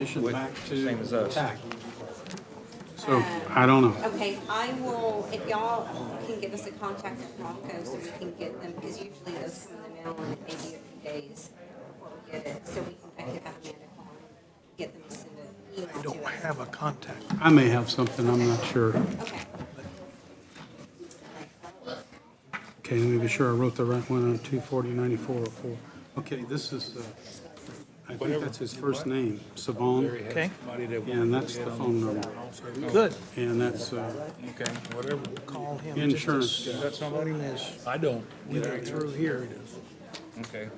back to Same as us. TAC. So, I don't know. Okay, I will, if y'all can give us a contact at Bronco so we can get them, because usually those come in the mail and it may be a few days before we get it, so I could have Amanda call and get them to send an email I to don't us. have a contact. I may have something, I'm not sure. Okay. Okay, let me be sure I wrote the right one on 240-9404. Okay, this is, I think that's his first name, Savon, Okay, and that's the phone number. good. And that's Okay. Whatever, call him. insurance. Is that somebody? I don't. We get through here. Okay.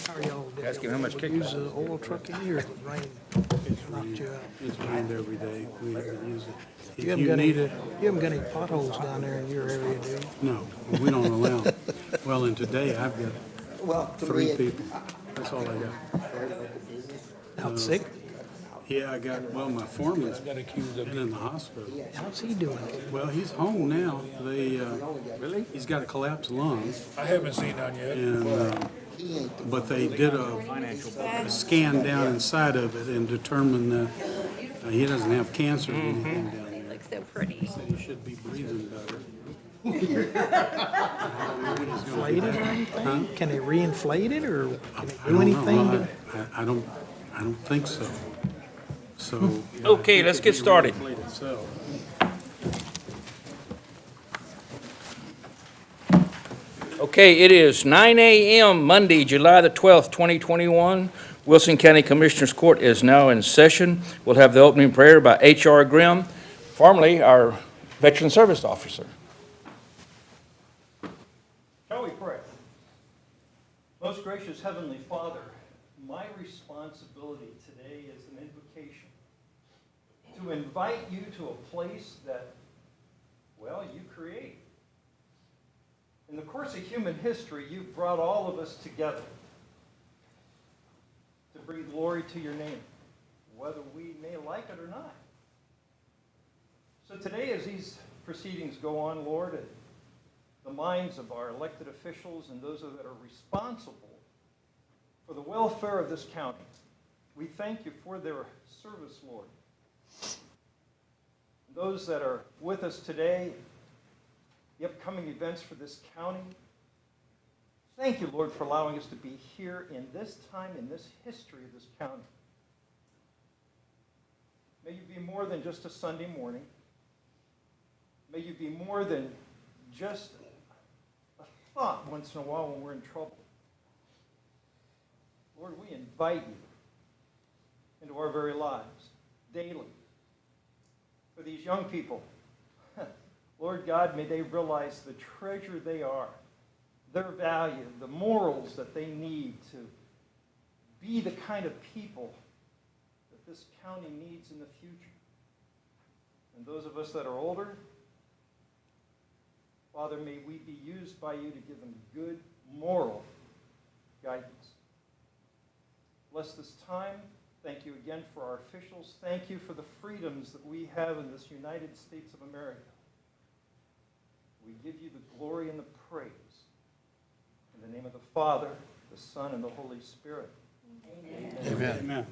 How are y'all? Ask him how much kickback. Use the oil truck in here, it rain, knocked you out. It's rained every day. We use it. If You haven't you got any, need it, you haven't got any potholes down there in your area, do you? no, we don't allow it. Well, and today I've got Well, to 3 me, people. That's all I got. Out sick? Yeah, I got, well, my foreman's been in the hospital. How's he doing? Well, he's home now. They, he's got a collapsed lung, I haven't seen none yet. and, but they did a scan down inside of it and determined that he doesn't have cancer or anything down there. Looks so pretty. Said he should be breathing better. Inflate it or anything? Can they reinflate it or can I they do don't know. anything? to- I don't think so. So. Okay, let's get started. So, Okay, it is 9 a.m. Monday, July the 12th, 2021. Wilson County Commissioners Court is now in session. We'll have the opening prayer by H.R. Grimm, formerly our Veteran Service Officer. Shall we pray? Most gracious Heavenly Father, my responsibility today is an invocation to invite you to a place that, well, you create. In the course of human history, you've brought all of us together to bring glory to your name, whether we may like it or not. So today, as these proceedings go on, Lord, in the minds of our elected officials and those that are responsible for the welfare of this county, we thank you for their service, Lord. Those that are with us today, the upcoming events for this county, thank you, Lord, for allowing us to be here in this time, in this history of this county. May you be more than just a Sunday morning. May you be more than just a thought once in a while when we're in trouble. Lord, we invite you into our very lives daily. For these young people, Lord God, may they realize the treasure they are, their value, the morals that they need to be the kind of people that this county needs in the future. And those of us that are older, Father, may we be used by you to give them good moral guidance. Bless this time. Thank you again for our officials. Thank you for the freedoms that we have in this United States of America. We give you the glory and the praise. In the name of the Father, the Son, and the Holy Spirit. Amen. amen.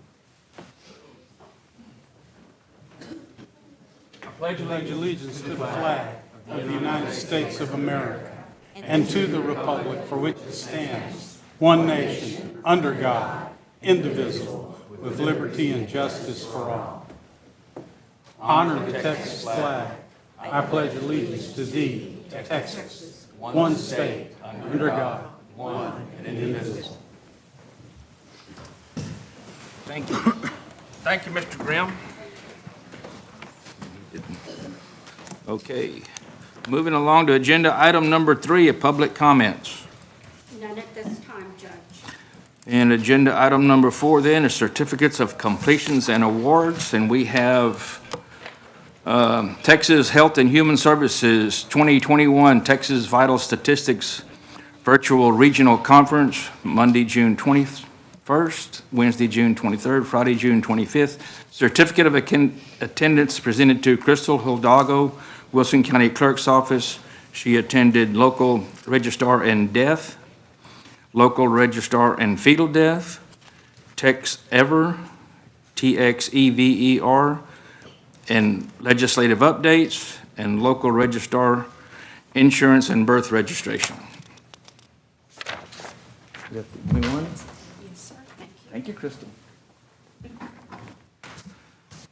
I pledge Pledge allegiance to the flag of the United States of America and to the republic for which it stands, one nation, under God, indivisible, with liberty and justice for all. Honor the Texas flag. I pledge allegiance to thee, Texas, one state, under God, one and indivisible. Thank you. Thank you, Mr. Grimm. Okay, moving along to agenda item number 3, public comments. None at this time, Judge. And agenda item number 4 then is certificates of completions and awards. And we have Texas Health and Human Services 2021 Texas Vital Statistics Virtual Regional Conference, Monday, June 21st, Wednesday, June 23rd, Friday, June 25th. Certificate of attendance presented to Crystal Hidalgo, Wilson County Clerk's Office. She attended local registrar and death, local registrar and fetal death, Tex Ever, TXEVER, and legislative updates, and local registrar insurance and birth registration. Is that the only one? Yes, sir. Thank you. Thank you, Crystal.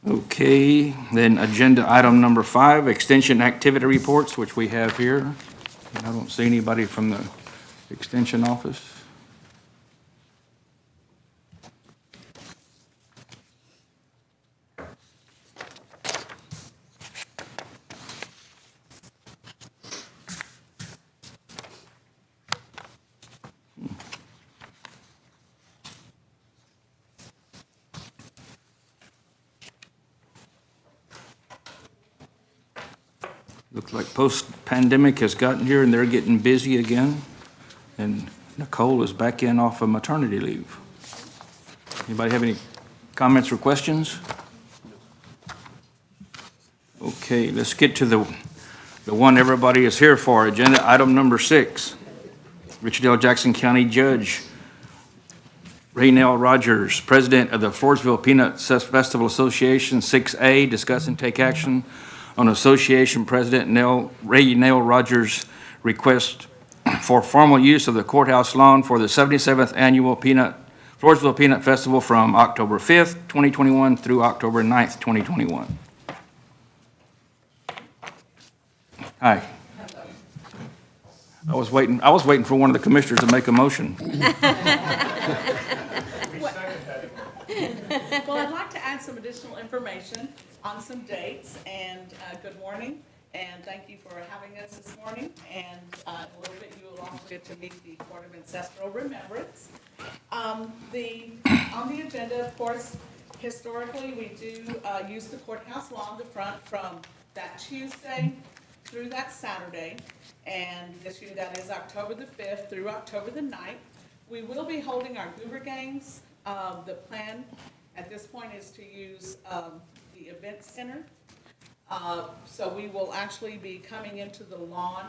Okay, then agenda item number 5, extension activity reports, which we have here. I don't see anybody from the extension office. Looks like post-pandemic has gotten here and they're getting busy again. And Nicole is back in off of maternity leave. Anybody have any comments or questions? Okay, let's get to the one everybody is here for. Agenda item number 6. Richard L. Jackson County Judge Raynell Rogers, President of the Floresville Peanut Festival Association, 6A, discuss and take action on Association President Raynell Rogers' request for formal use of the courthouse lawn for the 77th Annual Floresville Peanut Festival from October 5th, 2021 through October 9th, 2021. Hi. I was waiting for one of the commissioners to make a motion. Well, I'd like to add some additional information on some dates, and good morning, and thank you for having us this morning, and in a little bit you will also get to meet the Court of Ancestral Remembrance. On the agenda, of course, historically, we do use the courthouse lawn, the front, from that Tuesday through that Saturday, and this year that is October the 5th through October the 9th. We will be holding our Goober Games. The plan at this point is to use the event center. So we will actually be coming into the lawn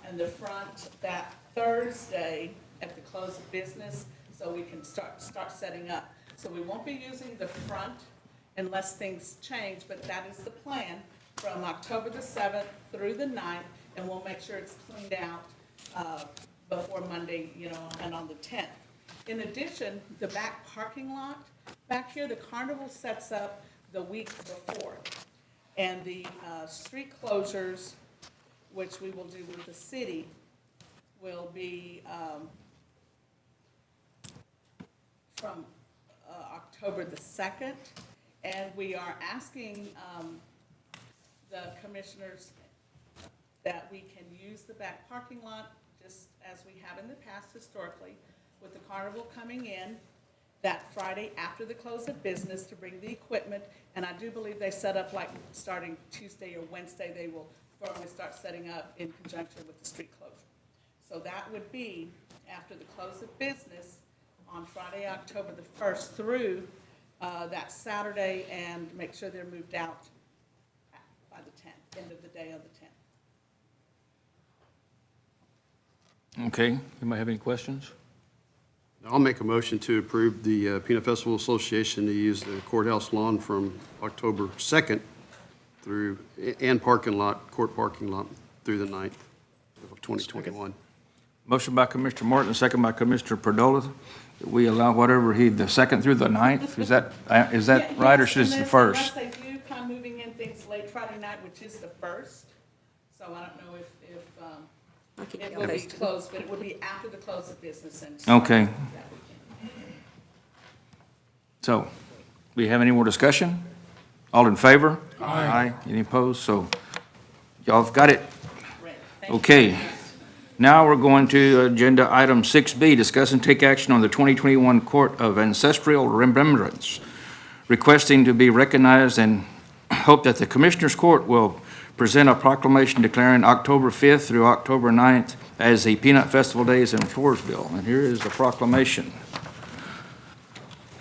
and the front that Thursday at the close of business, so we can start setting up. So we won't be using the front unless things change, but that is the plan from October the 7th through the 9th, and we'll make sure it's cleaned out before Monday, and on the 10th. In addition, the back parking lot, back here, the carnival sets up the week before. And the street closures, which we will do with the city, will be from October the 2nd. And we are asking the commissioners that we can use the back parking lot just as we have in the past historically, with the carnival coming in that Friday after the close of business to bring the equipment. And I do believe they set up, like starting Tuesday or Wednesday, they will formally start setting up in conjunction with the street closure. So that would be after the close of business on Friday, October the 1st through that Saturday, and make sure they're moved out by the 10th, end of the day on the 10th. Okay, anybody have any questions? I'll make a motion to approve the Peanut Festival Association to use the courthouse lawn from October 2nd through, and court parking lot through the 9th of 2021. Motion by Commissioner Martin, second by Commissioner Perdola. We allow whatever the 2nd through the 9th? Is that right, or should it be the 1st? Unless they do come moving in things late Friday night, which is the 1st. So I don't know if I'll keep it you will be posted. closed, but it would be after the close of business and. Okay. that weekend. So, we have any more discussion? All in favor? Aye. Any opposed? So, y'all have got it. Great. Thank you. Okay. Now we're going to agenda item 6B, discuss and take action on the 2021 Court of Ancestral Remembrance, requesting to be recognized, and hope that the Commissioners Court will present a proclamation declaring October 5th through October 9th as the Peanut Festival Days in Floresville. And here is the proclamation.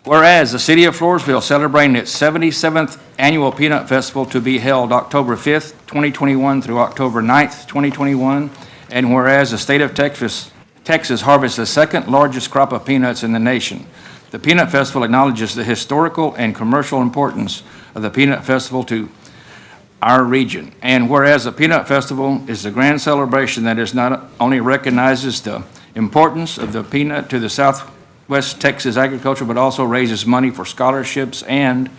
Whereas the city of Floresville celebrating its 77th Annual Peanut Festival to be held October 5th, 2021 through October 9th, 2021, and whereas the state of Texas harvests the second largest crop of peanuts in the nation, The Peanut Festival acknowledges the historical and commercial importance of the Peanut Festival to our region. And whereas the Peanut Festival is a grand celebration that is not only recognizes the importance of the peanut to the Southwest Texas agriculture, but also raises money for scholarships. And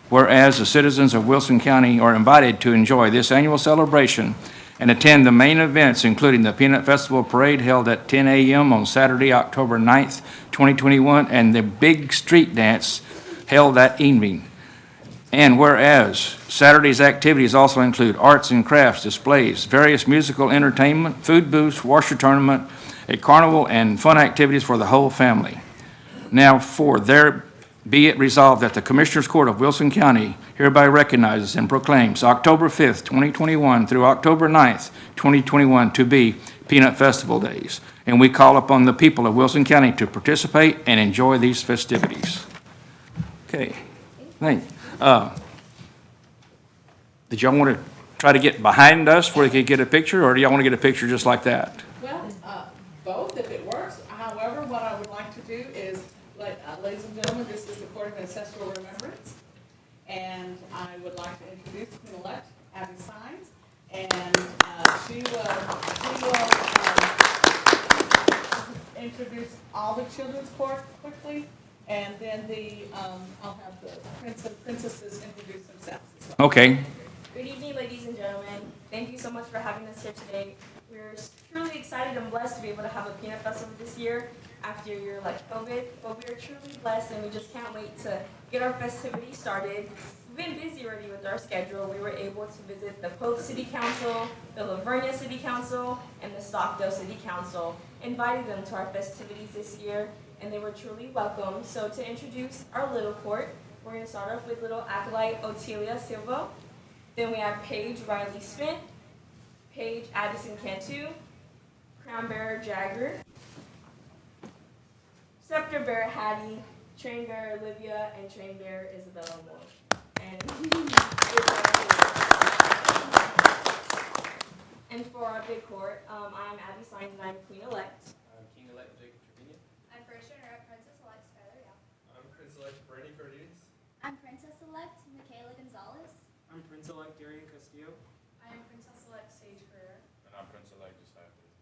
whereas the citizens of Wilson County are invited to enjoy this annual celebration and attend the main events, including the Peanut Festival Parade held at 10 a.m. on Saturday, October 9th, 2021, and the Big Street Dance held that evening. And whereas Saturday's activities also include arts and crafts displays, various musical entertainment, food booths, washer tournament, a carnival, and fun activities for the whole family. Now, there be it resolved that the Commissioners Court of Wilson County hereby recognizes and proclaims October 5th, 2021 through October 9th, 2021 to be Peanut Festival Days. And we call upon the people of Wilson County to participate and enjoy these festivities. Okay, thank you. Did y'all want to try to get behind us where they could get a picture, or do y'all want to get a picture just like that? Well, both if it works. However, what I would like to do is, ladies and gentlemen, this is the Court of Ancestral Remembrance. And I would like to introduce Queen-elect Abby Sines. And she will introduce all the children's court quickly. And then I'll have the prince and princesses introduce themselves as well. Okay. Good evening, ladies and gentlemen. Thank you so much for having us here today. We're truly excited and blessed to be able to have a peanut festival this year after a year like COVID. But we are truly blessed, and we just can't wait to get our festivities started. We've been busy already with our schedule. We were able to visit the Polk City Council, the Lavernia City Council, and the Stockdale City Council, inviting them to our festivities this year, and they were truly welcome. So to introduce our little court, we're going to start off with little acolyte Otelia Silva. Then we have Paige Riley Smith, Paige Addison Cantu, Crown Bearer Jagger, Scepter Bearer Hattie, Train Bearer Olivia, and Train Bearer Isabella Moore. And for our big court, I'm Abby Sines and I'm Queen-elect. I'm King-elect Jacob Trevino. I'm first runner-up Princess-elect Skylar Young. I'm Prince-elect Brandy Cardenas. I'm Princess-elect Michaela Gonzalez. I'm Prince-elect Darian Castillo. I am Princess-elect Sage Carrera. And I'm Prince-elect Josiah Davis.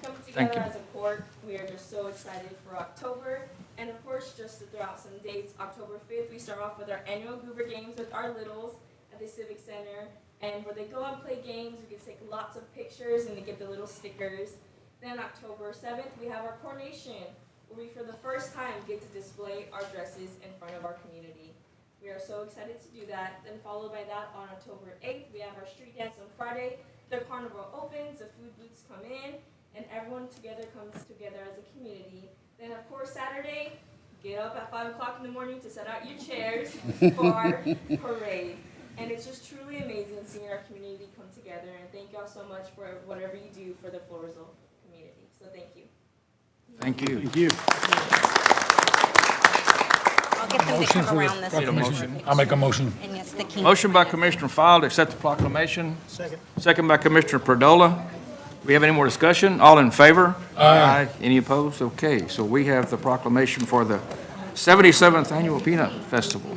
Coming Thank together you. as a court, we are just so excited for October. And of course, just to throw out some dates, October 5th, we start off with our annual Goober Games with our littles at the Civic Center. And where they go and play games, we can take lots of pictures and they get the little stickers. Then October 7th, we have our coronation, where we for the first time get to display our dresses in front of our community. We are so excited to do that. Then followed by that, on October 8th, we have our street dance on Friday. The carnival opens, the food booths come in, and everyone together comes together as a community. Then of course Saturday, get up at 5 o'clock in the morning to set out your chairs for our parade. And it's just truly amazing seeing our community come together. And thank y'all so much for whatever you do for the Floresville community. So thank you. Thank you. Thank you. I'll get them to come around this. Need a motion. I'll make a motion. And yes, the king. Motion by Commissioner File to accept the proclamation. Second. Second by Commissioner Perdola. Do we have any more discussion? All in favor? Aye. Any opposed? Okay, so we have the proclamation for the 77th Annual Peanut Festival.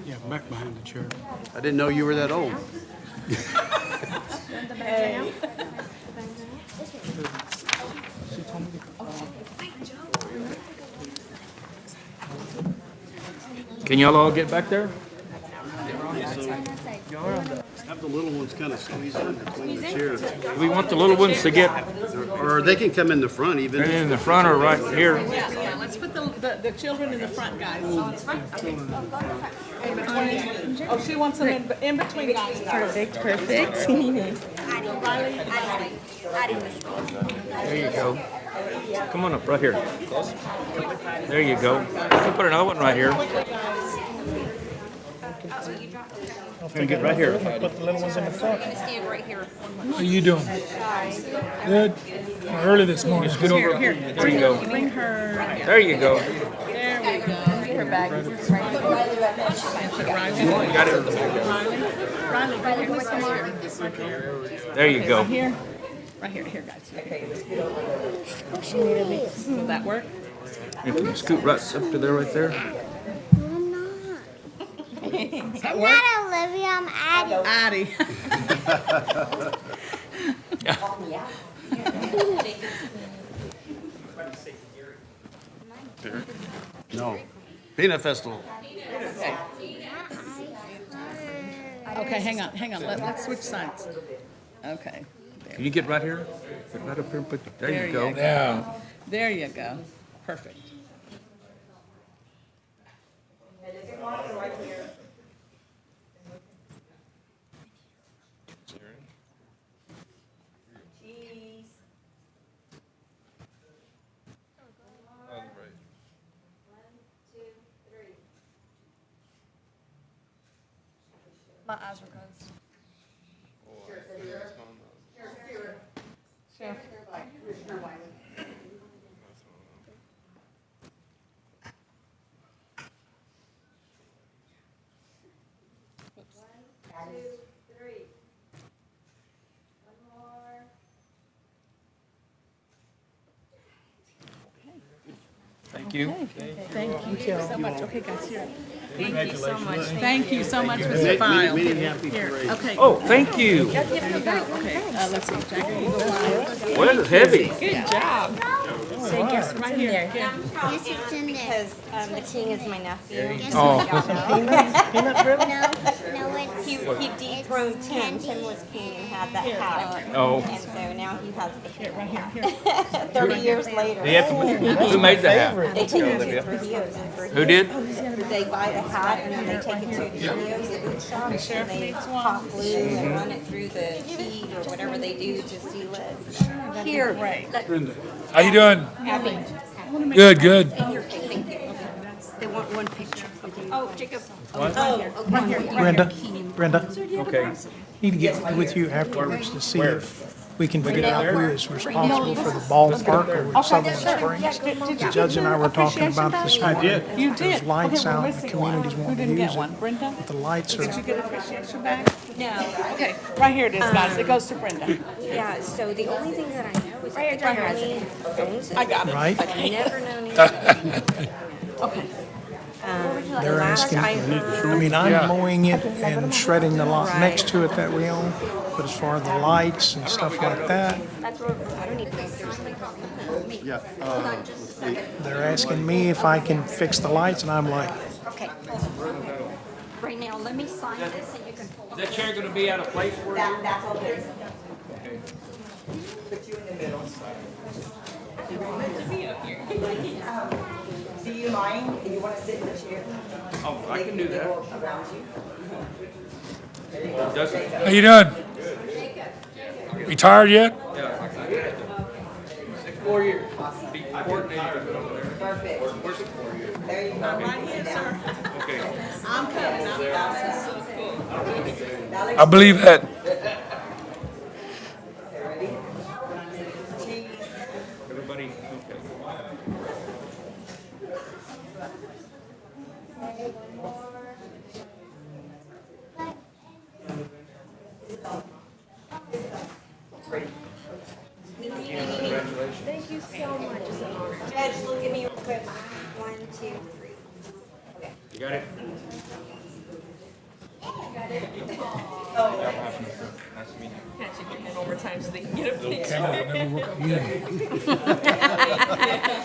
Yeah, back behind the chair. I didn't know you were that old. Can y'all all get back there? Have the little ones kind of squeeze in between the chairs. We want the little ones to get Or they can come in the front even. in the front or right here. Yeah, let's put the children in the front, guys. In between. Oh, she wants them in between, guys. Perfect. There you go. Come on up, right here. There you go. We'll put another one right here. Gonna get right here. Put the little ones in the front. I'm gonna stand right here. How you doing? Good. Early this morning. Get over. There you go. Bring her. There you go. There we go. Get her bag. You got it. Riley, There you go. here. Right here, guys. Okay, let's get over there. Will that work? If you scoot right up to there, right there. I'm not. I'm not Olivia, I'm Addie. No. Peanut Festival. Okay, hang on. Let's switch sides. Okay. Can you get right here? Get right up here and put, there you go. There you go. Perfect. Cheese. One, two, three. My eyes were closed. One, two, three. One more. Thank you. Thank you so much. Okay, guys, here. Thank you so much. Thank you so much, Mr. File. Here, okay. Oh, thank you. Okay, let's see, Jackie, you go file. Well, it's heavy. Good job. Say, guess right here. Yes, it's in there. Because the king is my nephew. Oh. Peanut brittle? No, it's. He dethroned Tim. Tim was king and had that hat. Oh. And so now he has the hat. Right here. 30 years later. Who made the hat? They take it to Trujillo's. And for Who did? They buy the hat and then they take it to Trujillo's, the boot shop, and they pop glue and run it through the heat or whatever they do to seal it. Here, Brenda. How you doing? Abby, Good, good. here, thank you. They want one picture. Oh, Jacob. Oh, okay. Brenda, Okay. need to get with you afterwards to see if we can figure out who is responsible for the ballpark over at Sutherland Springs. The judge and I were talking about this morning. You did. There's lights Okay, we're out, the missing community's one. Who wanting to didn't use get one? it. Brenda? The lights Did you are, get appreciation bag? No. Okay, right here it is, guys. It goes to Brenda. Yeah, so the only thing that I know is that the county owns it. I got it. right? I've never known anything. Okay. They're Last asking, I heard, I mean, I'm mowing it and shredding the lot next to it that we own, but as far as the lights and stuff like that, that's where, I don't even know if there's any problem. Yeah. Hold on just a second. they're asking me if I can fix the lights, and I'm like, Okay. Right now, let me sign this and you can pull Is that chair gonna be out of place for you? That's all good. Put you in the middle. Do you mind? You want to sit in the chair? Oh, I can do that. Around you? Doesn't, How you doing? Retired yet? 4 years. Be coordinator over there. Perfect. Where's the 4 years? There you go. Right here, sir. Okay. I'm coming. This is so cool. I believe that. Ready? Cheese. Everybody, okay. Thank you so much. Judge, look at me real quick. 1, 2, 3. Okay. You got it? Can't you get one more time so they can get a picture?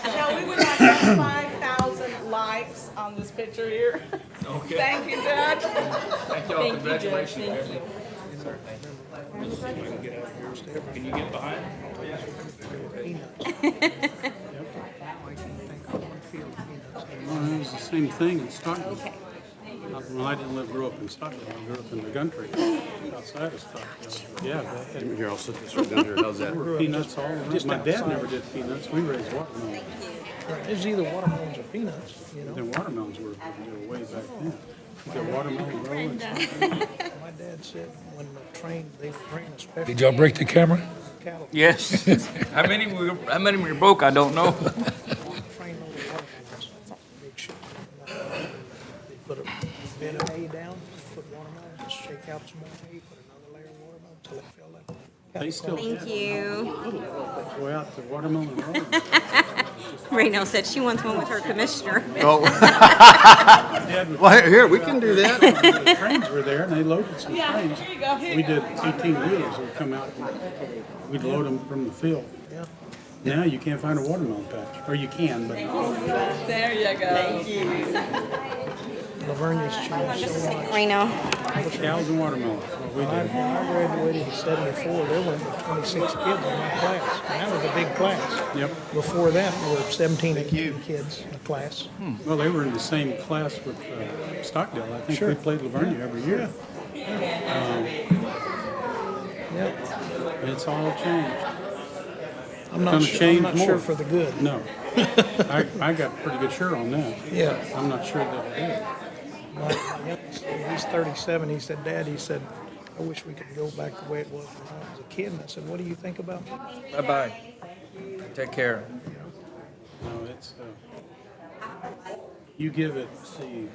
Now, we would like 5,000 likes on this picture here. Okay. Thank you, Judge. Thank y'all, Thank you, Judge. congratulations. Thank you. Can you get behind? Well, it was the same thing in Stockton. Well, I didn't grow up in Stockton. I grew up in the country outside of Stockton. Yeah, they had Here, I'll sit this right down here. How's that? peanuts all around. My dad never did peanuts. We raised watermelons. it's either watermelons or peanuts, you know? The watermelons were way back then. You got watermelon roll and stuff. My dad said when the train, they train a special Did y'all break the camera? cattle Yes. How many were broke, I don't know. train load of watermelons, big shit. They put a bed of hay down, put watermelons, just shake out some more hay, put another layer of watermelon till it filled up. They still Thank you. go out to Watermelon Road. Reno said she wants one with her commissioner. Oh, well, here, we can do that. The trains were there and they loaded some trains. Here you go, here We you go. did 18-wheelers would come out and we'd load them from the field. Now you can't find a watermelon patch, or you can, but There you go. Thank you. Lavernia's changed Just a so second, much. Reno. cows and watermelons, what we When I did. graduated in '74, there were 26 kids in my class, and that was a big class. Yep. Before that, there were 17, 18 kids in the class. Well, they were in the same class with Stockdale. I think we played Lavernia every year. Yeah. It's all changed. I'm not Gonna sure, change I'm not more. sure for the good. No. I got pretty good sure on that. Yeah. I'm not sure that it is. My youngest, he's 37. He said, Dad, he said, I wish we could go back the way it was when I was a kid. And I said, what do you think about me? Bye-bye. Take care. No, it's, you give it, see,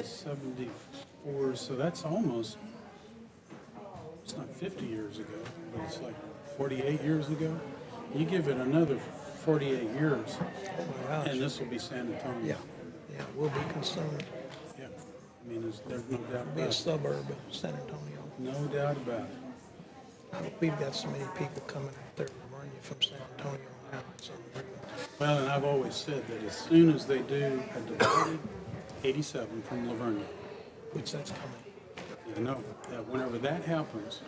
74, so that's almost, it's not 50 years ago, but it's like 48 years ago. You give it another 48 years, Oh my gosh. and this will be San Antonio. Yeah. Yeah, we'll be consumed. Yeah. I mean, there's no doubt Be a about it. suburb of San Antonio. No doubt about it. We've got so many people coming up there to Lavernia from San Antonio now. It's unreal. Well, and I've always said that as soon as they do a divided 87 from Lavernia, Which that's coming. you know that whenever that happens,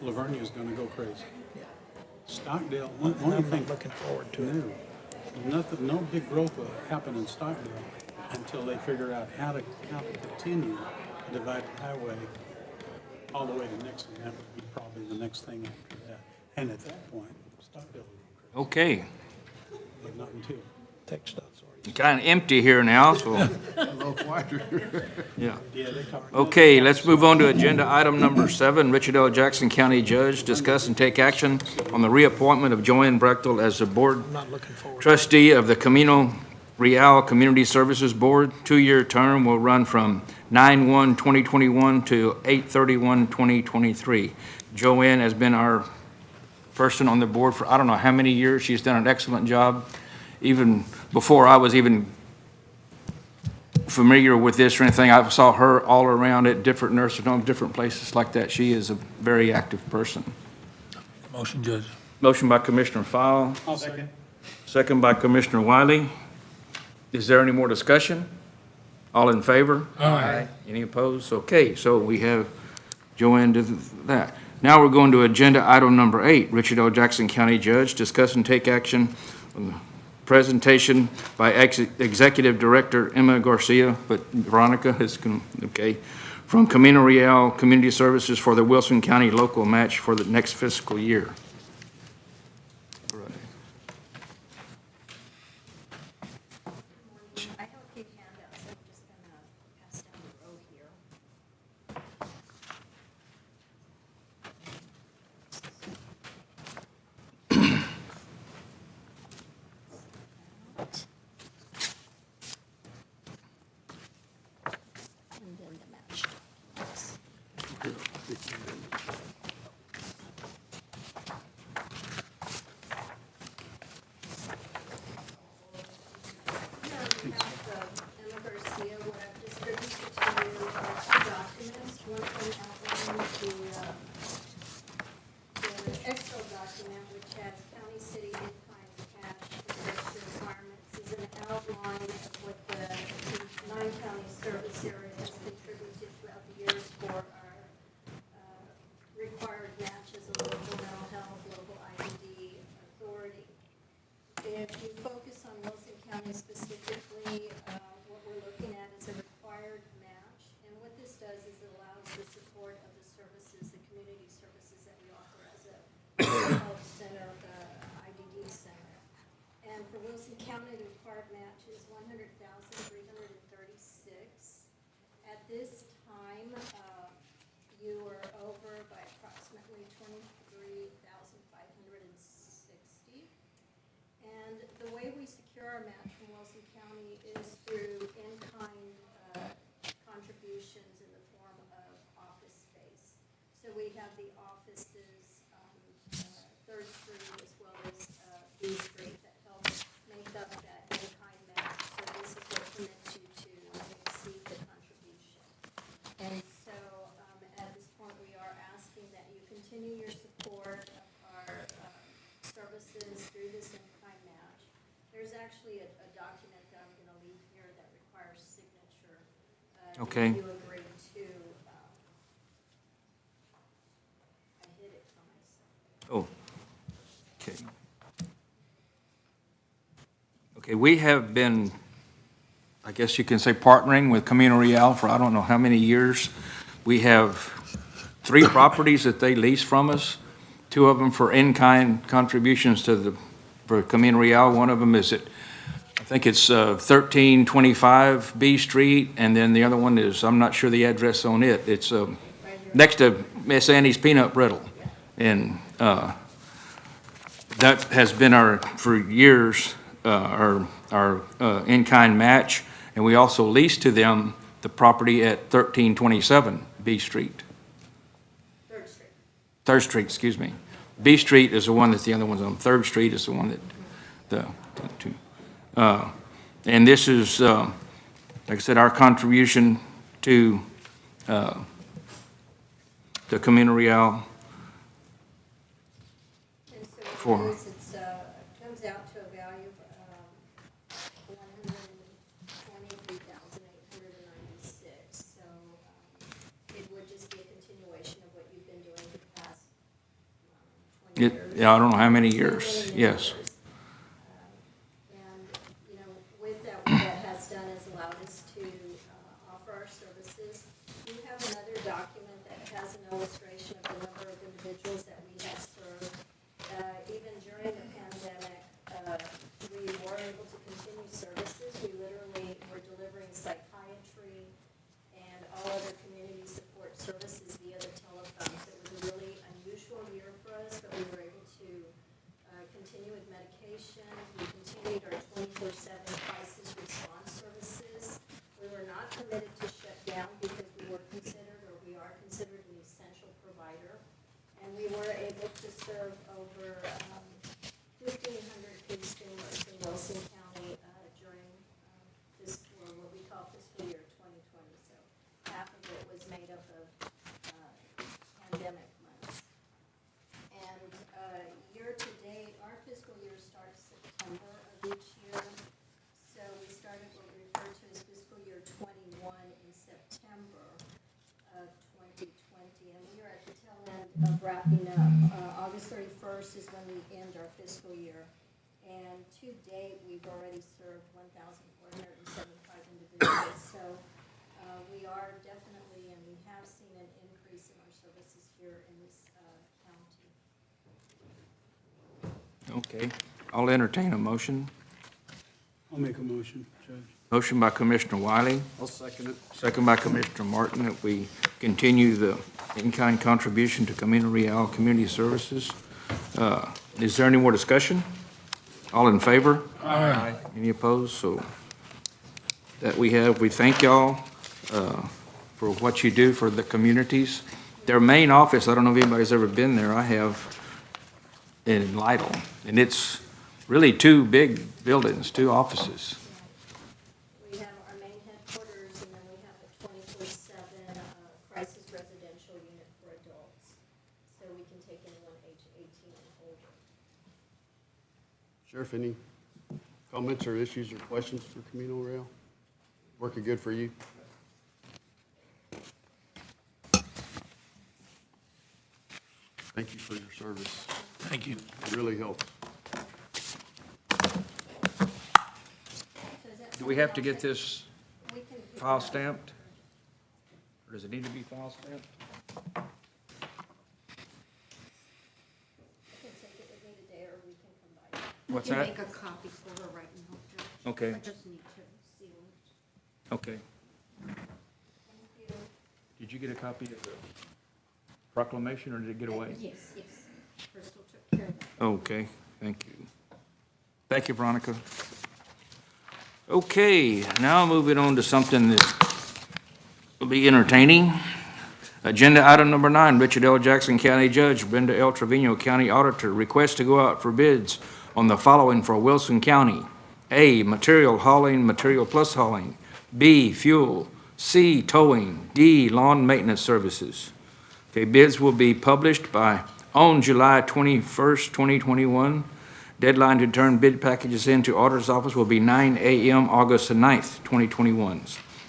Lavernia is going to go crazy. Yeah. Stockdale, And only I'm thing, not looking forward to it. no big growth will happen in Stockdale until they figure out how to continue to divide the highway all the way to Nixon. That would be probably the next thing after that. And at that point, Stockdale will go Okay. crazy, but not until. Tech stuff's already. Kind of empty here now, so, A little quieter. yeah. Yeah, they talk. Okay, let's move on to agenda item number 7. Richard L. Jackson County Judge, discuss and take action on the reappointment of Joanne Brechtel as the board I'm not looking forward. trustee of the Camino Real Community Services Board. 2-year term will run from 9/1/2021 to 8/31/2023. Joanne has been our person on the board for I don't know how many years. She's done an excellent job, even before I was even familiar with this or anything. I saw her all around at different nursing homes, different places like that. She is a very active person. Motion, Judge. Motion by Commissioner Fowle, I'll second. second by Commissioner Wiley. Is there any more discussion? All in favor? Aye. Any opposed? Okay, so we have Joanne to that. Now we're going to agenda item number 8, Richard L. Jackson County Judge, discuss and take action on the presentation by Executive Director Emma Garcia, but Veronica is, okay, from Camino Real Community Services for the Wilson County local match for the next fiscal year. I have a few handouts, so I'm just gonna pass down the row here. And then the match. Emma Garcia, what I've distributed to you are two documents. One from outlines the Excel document, which has county, city, in-kind cash collection requirements, is an outline of what the 9 county service area has contributed throughout the years for our required matches of local mental health, local IED authority. If you focus on Wilson County specifically, what we're looking at is a required match. And what this does is it allows the support of the services, the community services that we offer as a health center, the IDD center. And for Wilson County, the required match is $100,336. At this time, you are over by approximately $23,560. And the way we secure our match from Wilson County is through in-kind contributions in the form of office space. So we have the office Third Street as well as B Street that help make up that in-kind match. So this is what permits you to exceed the contribution. And so at this point, we are asking that you continue your support of our services through this in-kind match. There's actually a document that I'm going to leave here that requires signature. Okay. If you agree to, I hid it from myself. Oh, okay. Okay, we have been, I guess you can say, partnering with Camino Real for I don't know how many years. We have 3 properties that they lease from us, 2 of them for in-kind contributions for Camino Real. One of them is at, I think it's 1325 B Street, and then the other one is, I'm not sure the address on it. It's next to Miss Annie's Peanut Brittle. And that has been for years, our in-kind match. And we also lease to them the property at 1327 B Street. Third Street, excuse me. B Street is the one that the other one's on. Third Street is the one that and this is, like I said, our contribution to the Camino Real. And so For- it comes out to a value of $123,896. So it would just be a continuation of what you've been doing for the past 20 years. Yeah, I don't know how many years, yes. And, with that, what that has done is allowed us to offer our services. We have another document that has an illustration of the number of individuals that we have served. Even during the pandemic, we were able to continue services. We literally were delivering psychiatry and all other community support services via the telephone. So it was a really unusual year for us, but we were able to continue with medication. We continued our 24/7 crisis response services. We were not permitted to shut down because we are considered an essential provider. And we were able to serve over 1,500 consumers in Wilson County during what we call fiscal year 2020. So half of it was made up of pandemic months. And year-to-date, our fiscal year starts September of each year. So we started what we refer to as fiscal year 21 in September of 2020. And we are at the tail end of wrapping up. August 31st is when we end our fiscal year. And to date, we've already served 1,475 individuals. So we are definitely, and we have seen an increase in our services here in this county. Okay, I'll entertain a motion. I'll make a motion, Judge. Motion by Commissioner Wiley, I'll second it. second by Commissioner Martin, that we continue the in-kind contribution to Camino Real Community Services. Is there any more discussion? All in favor? Aye. Any opposed? So that we thank y'all for what you do for the communities. Their main office, I don't know if anybody's ever been there, I have in Lytle, and it's really 2 big buildings, 2 offices. We have our main headquarters, and then we have a 24/7 crisis residential unit for adults. So we can take anyone age 18 and older. Sheriff, any comments or issues or questions for Camino Real? Working good for you? Thank you for your service. Thank you. It really helps. Do we have to get this We can. file stamped? Or does it need to be file stamped? We can take it with me today, or we can come by. What's You that? make a copy for her right now, Judge. Okay, I just need to seal it. okay. Did you get a copy of the proclamation, or did it get away? Yes, yes. Crystal took care of that. Okay, thank you. Thank you, Veronica. Okay, now moving on to something that will be entertaining. Agenda item number 9, Richard L. Jackson County Judge, Brenda L. Trevino County Auditor, request to go out for bids on the following for Wilson County. A, material hauling, material plus hauling. B, fuel. C, towing. D, lawn maintenance services. Okay, bids will be published on July 21st, 2021. Deadline to turn bid packages into auditor's office will be 9 a.m. August the 9th, 2021.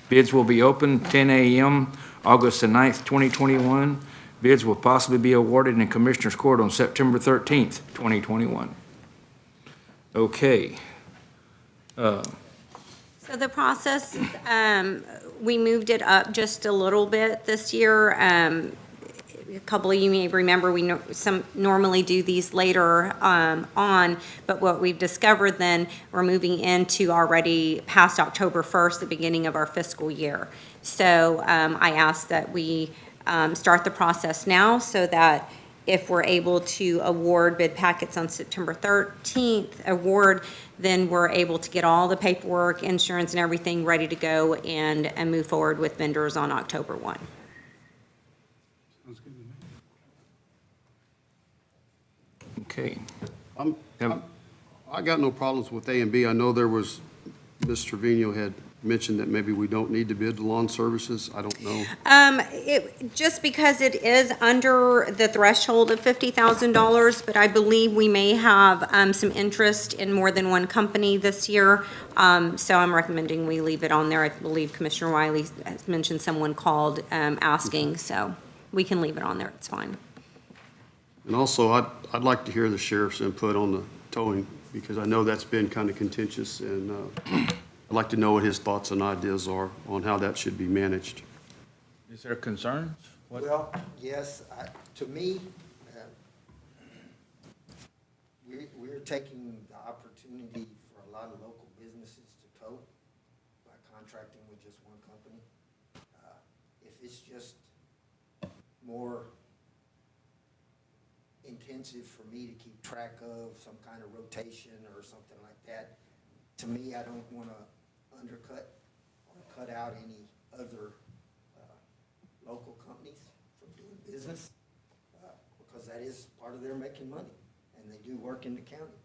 Bids will be open 10 a.m. August the 9th, 2021. Bids will possibly be awarded in Commissioners Court on September 13th, 2021. Okay. So the process, we moved it up just a little bit this year. A couple of you may remember, some normally do these later on, but what we've discovered then, we're moving into already past October 1st, the beginning of our fiscal year. So I ask that we start the process now so that if we're able to award bid packets on September 13th, then we're able to get all the paperwork, insurance, and everything ready to go and move forward with vendors on October 1. Sounds good to me. Okay. I got no problems with A and B. I know Ms. Trevino had mentioned that maybe we don't need to bid the lawn services. I don't know. Just because it is under the threshold of $50,000, but I believe we may have some interest in more than one company this year. So I'm recommending we leave it on there. I believe Commissioner Wiley has mentioned someone called asking, so we can leave it on there. It's fine. And also, I'd like to hear the sheriff's input on the towing, because I know that's been kind of contentious, and I'd like to know what his thoughts and ideas are on how that should be managed. Is there concerns? Well, yes, to me, we're taking the opportunity for a lot of local businesses to tow by contracting with just one company. If it's just more intensive for me to keep track of some kind of rotation or something like that, to me, I don't want to undercut or cut out any other local companies from doing business, because that is part of their making money, and they do work in the county,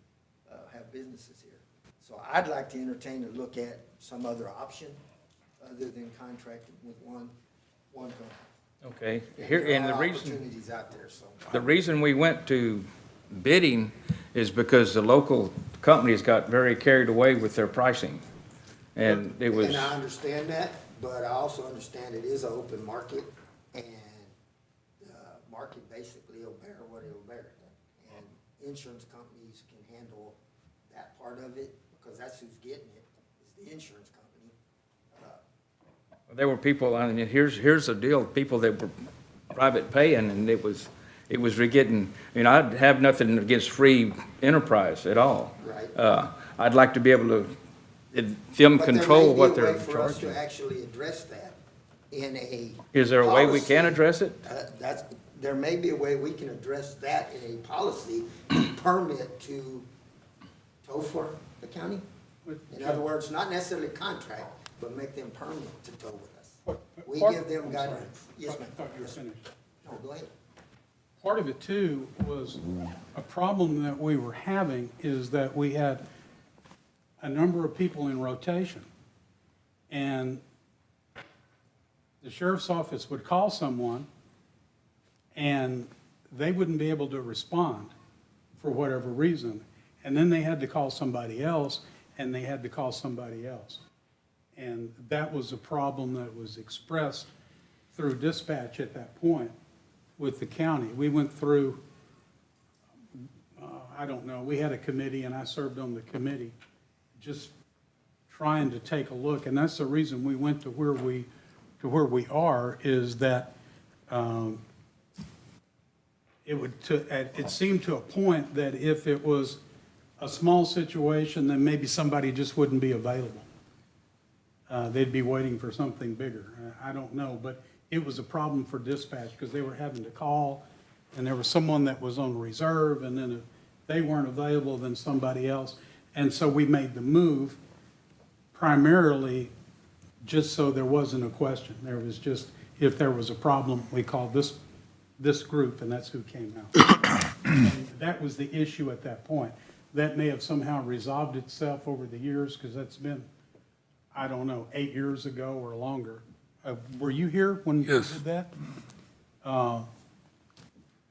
have businesses here. So I'd like to entertain a look at some other option other than contracting with one company. Okay. And Here, there and the are reason. opportunities out there, so. The reason we went to bidding is because the local companies got very carried away with their pricing. And it was, And I understand that, but I also understand it is an open market, and the market basically will bear what it'll bear. And insurance companies can handle that part of it, because that's who's getting it, is the insurance company. there were people, I mean, here's the deal, people that were private paying, and it was getting, I have nothing against free enterprise at all. Right. I'd like to be able to, them control what they're But there may be a way for us charging. to actually address that in a. Is there a way we can policy. address it? There may be a way we can address that in a policy permit to tow for the county. In other words, not necessarily contract, but make them permit to tow with us. We give them guidance. Yes, ma'am. I thought you were finished. No, go ahead. Part of it too was a problem that we were having is that we had a number of people in rotation. And the sheriff's office would call someone and they wouldn't be able to respond for whatever reason. And then they had to call somebody else, and they had to call somebody else. And that was a problem that was expressed through dispatch at that point with the county. We went through, I don't know, we had a committee, and I served on the committee, just trying to take a look. And that's the reason we went to where we are, is that it seemed to a point that if it was a small situation, then maybe somebody just wouldn't be available. They'd be waiting for something bigger. I don't know, but it was a problem for dispatch because they were having to call, and there was someone that was on reserve, and then if they weren't available, then somebody else. And so we made the move primarily just so there wasn't a question. There was just, if there was a problem, we called this group, and that's who came out. And that was the issue at that point. That may have somehow resolved itself over the years, because that's been, I don't know, 8 years ago or longer. Were you here when we Yes. did that?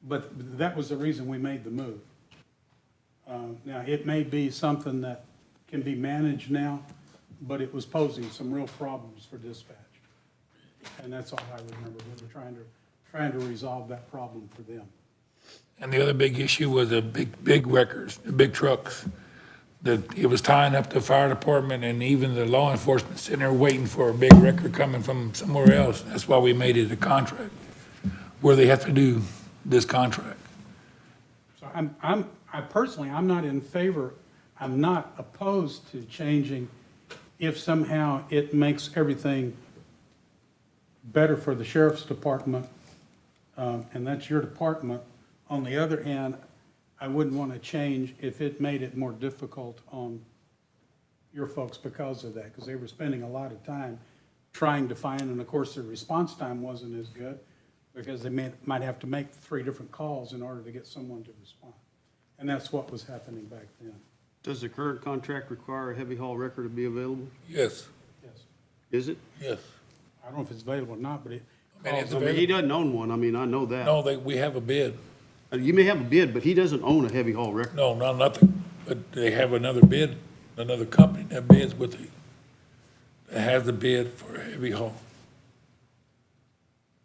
But that was the reason we made the move. Now, it may be something that can be managed now, but it was posing some real problems for dispatch. And that's all I remember. We were trying to resolve that problem for them. And the other big issue was the big wreckers, the big trucks. That it was tying up the fire department and even the law enforcement sitting there waiting for a big wrecker coming from somewhere else. That's why we made it a contract, where they have to do this contract. So I personally, I'm not in favor, I'm not opposed to changing if somehow it makes everything better for the sheriff's department, and that's your department. On the other hand, I wouldn't want to change if it made it more difficult on your folks because of that, because they were spending a lot of time trying to find, and of course, their response time wasn't as good, because they might have to make 3 different calls in order to get someone to respond. And that's what was happening back then. Does the current contract require a heavy haul wrecker to be available? Yes, Yes. Is it? yes. I don't know if it's available or not, but it. I mean, it's I mean, he doesn't own one, I mean, I know that. No, we have a bid. You may have a bid, but he doesn't own a heavy haul wrecker. No, not nothing, but they have another bid, another company that bids with that has the bid for a heavy haul.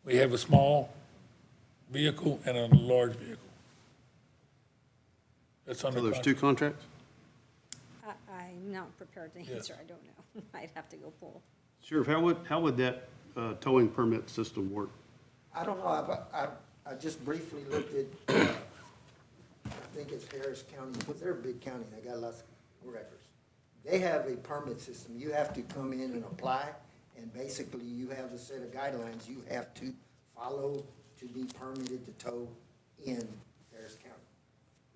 We have a small vehicle and a large vehicle. That's under So there's contract. 2 contracts? I'm not prepared to answer, I don't know. I'd have to go pull. Sheriff, how would that towing permit system work? I don't know, I just briefly looked at, I think it's Harris County, because they're a big county, they got lots of records. They have a permit system, you have to come in and apply, and basically you have a set of guidelines you have to follow to be permitted to tow in Harris County.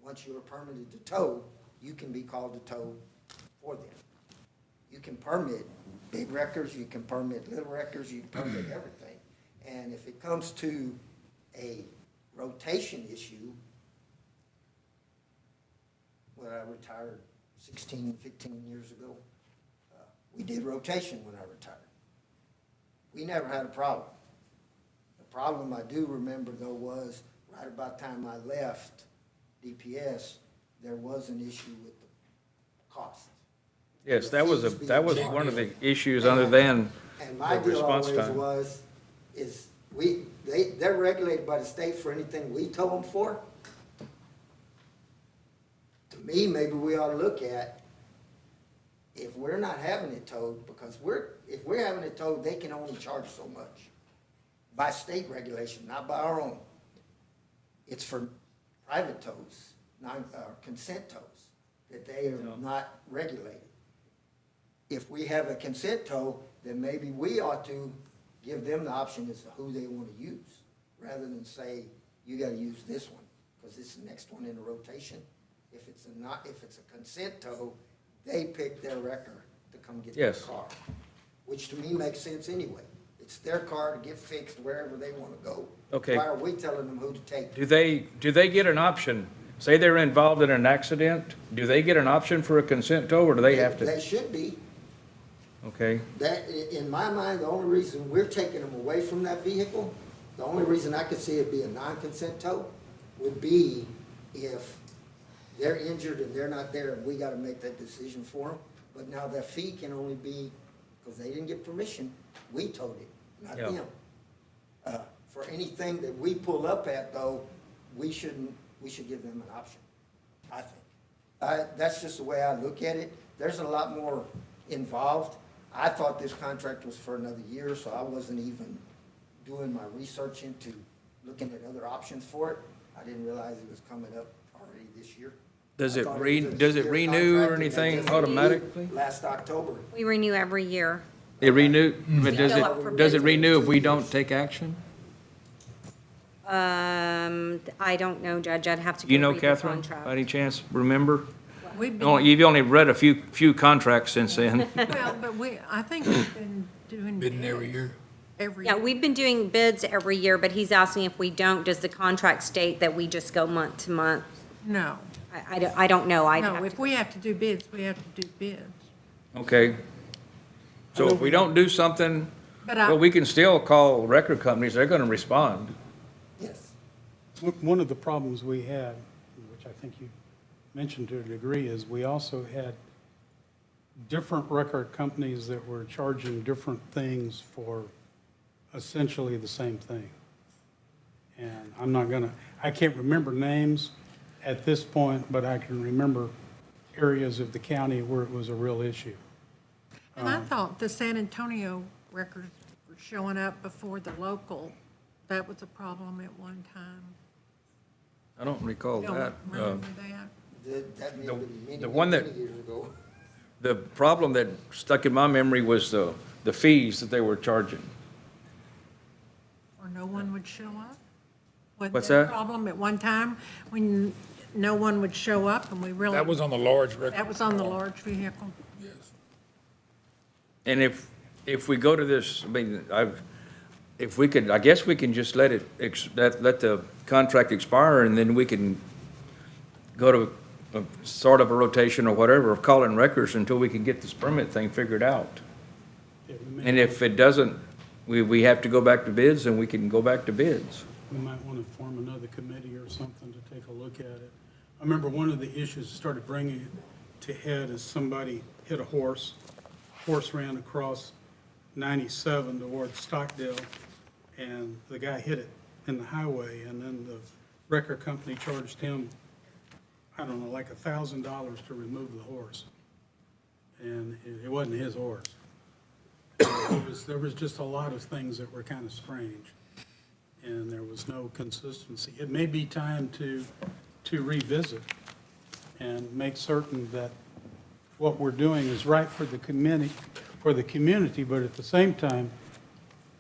Once you are permitted to tow, you can be called to tow for them. You can permit big wreckers, you can permit little wreckers, you can permit everything. And if it comes to a rotation issue, when I retired 16, 15 years ago, we did rotation when I retired. We never had a problem. The problem I do remember though was, right about the time I left DPS, there was an issue with the cost. Yes, that was one of the issues other than And my the deal response always time. was, is they're regulated by the state for anything we tow them for. To me, maybe we ought to look at, if we're not having it towed, because if we're having it towed, they can only charge so much by state regulation, not by our own. It's for private tows, consent tows, that they are not regulated. If we have a consent tow, then maybe we ought to give them the option as to who they want to use, rather than say, you gotta use this one, because it's the next one in the rotation. If it's a consent tow, they pick their wrecker to come get their Yes. car, which to me makes sense anyway. It's their car to get fixed wherever they wanna go. Okay. Why are we telling them who to take? Do they get an option? Say they're involved in an accident, do they get an option for a consent tow, or do they have They to? should be. Okay, That, in my mind, the only reason we're taking them away from that vehicle, the only reason I could see it be a non-consent tow would be if they're injured and they're not there and we gotta make that decision for them. But now that fee can only be, because they didn't get permission, we towed it, not Yeah. them. For anything that we pull up at though, we should give them an option, I think. That's just the way I look at it. There's a lot more involved. I thought this contract was for another year, so I wasn't even doing my research into looking at other options for it. I didn't realize it was coming up already this year. does I it thought re, was a does it 2-year renew or contract and they anything just renewed automatically? Last October. We renew every year. It renew, but Fill out for does it bids. renew if we don't take action? I don't know, Judge, I'd have to You go know, read the Catherine, contract. by any chance, remember? We've been, Oh, you've only read a few contracts since then. well, but I think we've been doing. Bidding every year. Every Yeah, we've been doing bids every year, but he's asking if we don't, does the contract state that we just go month to month? No, I don't know. I'd no, have if to. we have to do bids, we have to do bids. Okay. So if we don't do something, But well, we can still call record companies, they're gonna respond. Yes. One of the problems we had, which I think you mentioned to a degree, is we also had different record companies that were charging different things for essentially the same thing. And I can't remember names at this point, but I can remember areas of the county where it was a real issue. And I thought the San Antonio records were showing up before the local. That was a problem at one time. I don't recall You don't that. remember that? That may have been many, the one many that- years ago. The problem that stuck in my memory was the fees that they were charging. Or no one would show up? Wasn't What's there a that? problem at one time when no one would show up and we really? That was on the large record. That was on the large vehicle. Yes. And if we go to this, I mean, if we could, I guess we can just let the contract expire, and then we can go to a sort of a rotation or whatever of calling records until we can get this permit thing figured out. Yeah, we may- And if it doesn't, we have to go back to bids, and we can go back to bids. We might want to form another committee or something to take a look at it. I remember one of the issues that started bringing it to head is somebody hit a horse. Horse ran across 97 towards Stockdale, and the guy hit it in the highway, and then the record company charged him, I don't know, like $1,000 to remove the horse. And it wasn't his horse. There was just a lot of things that were kind of strange, and there was no consistency. It may be time to revisit and make certain that what we're doing is right for the community, but at the same time,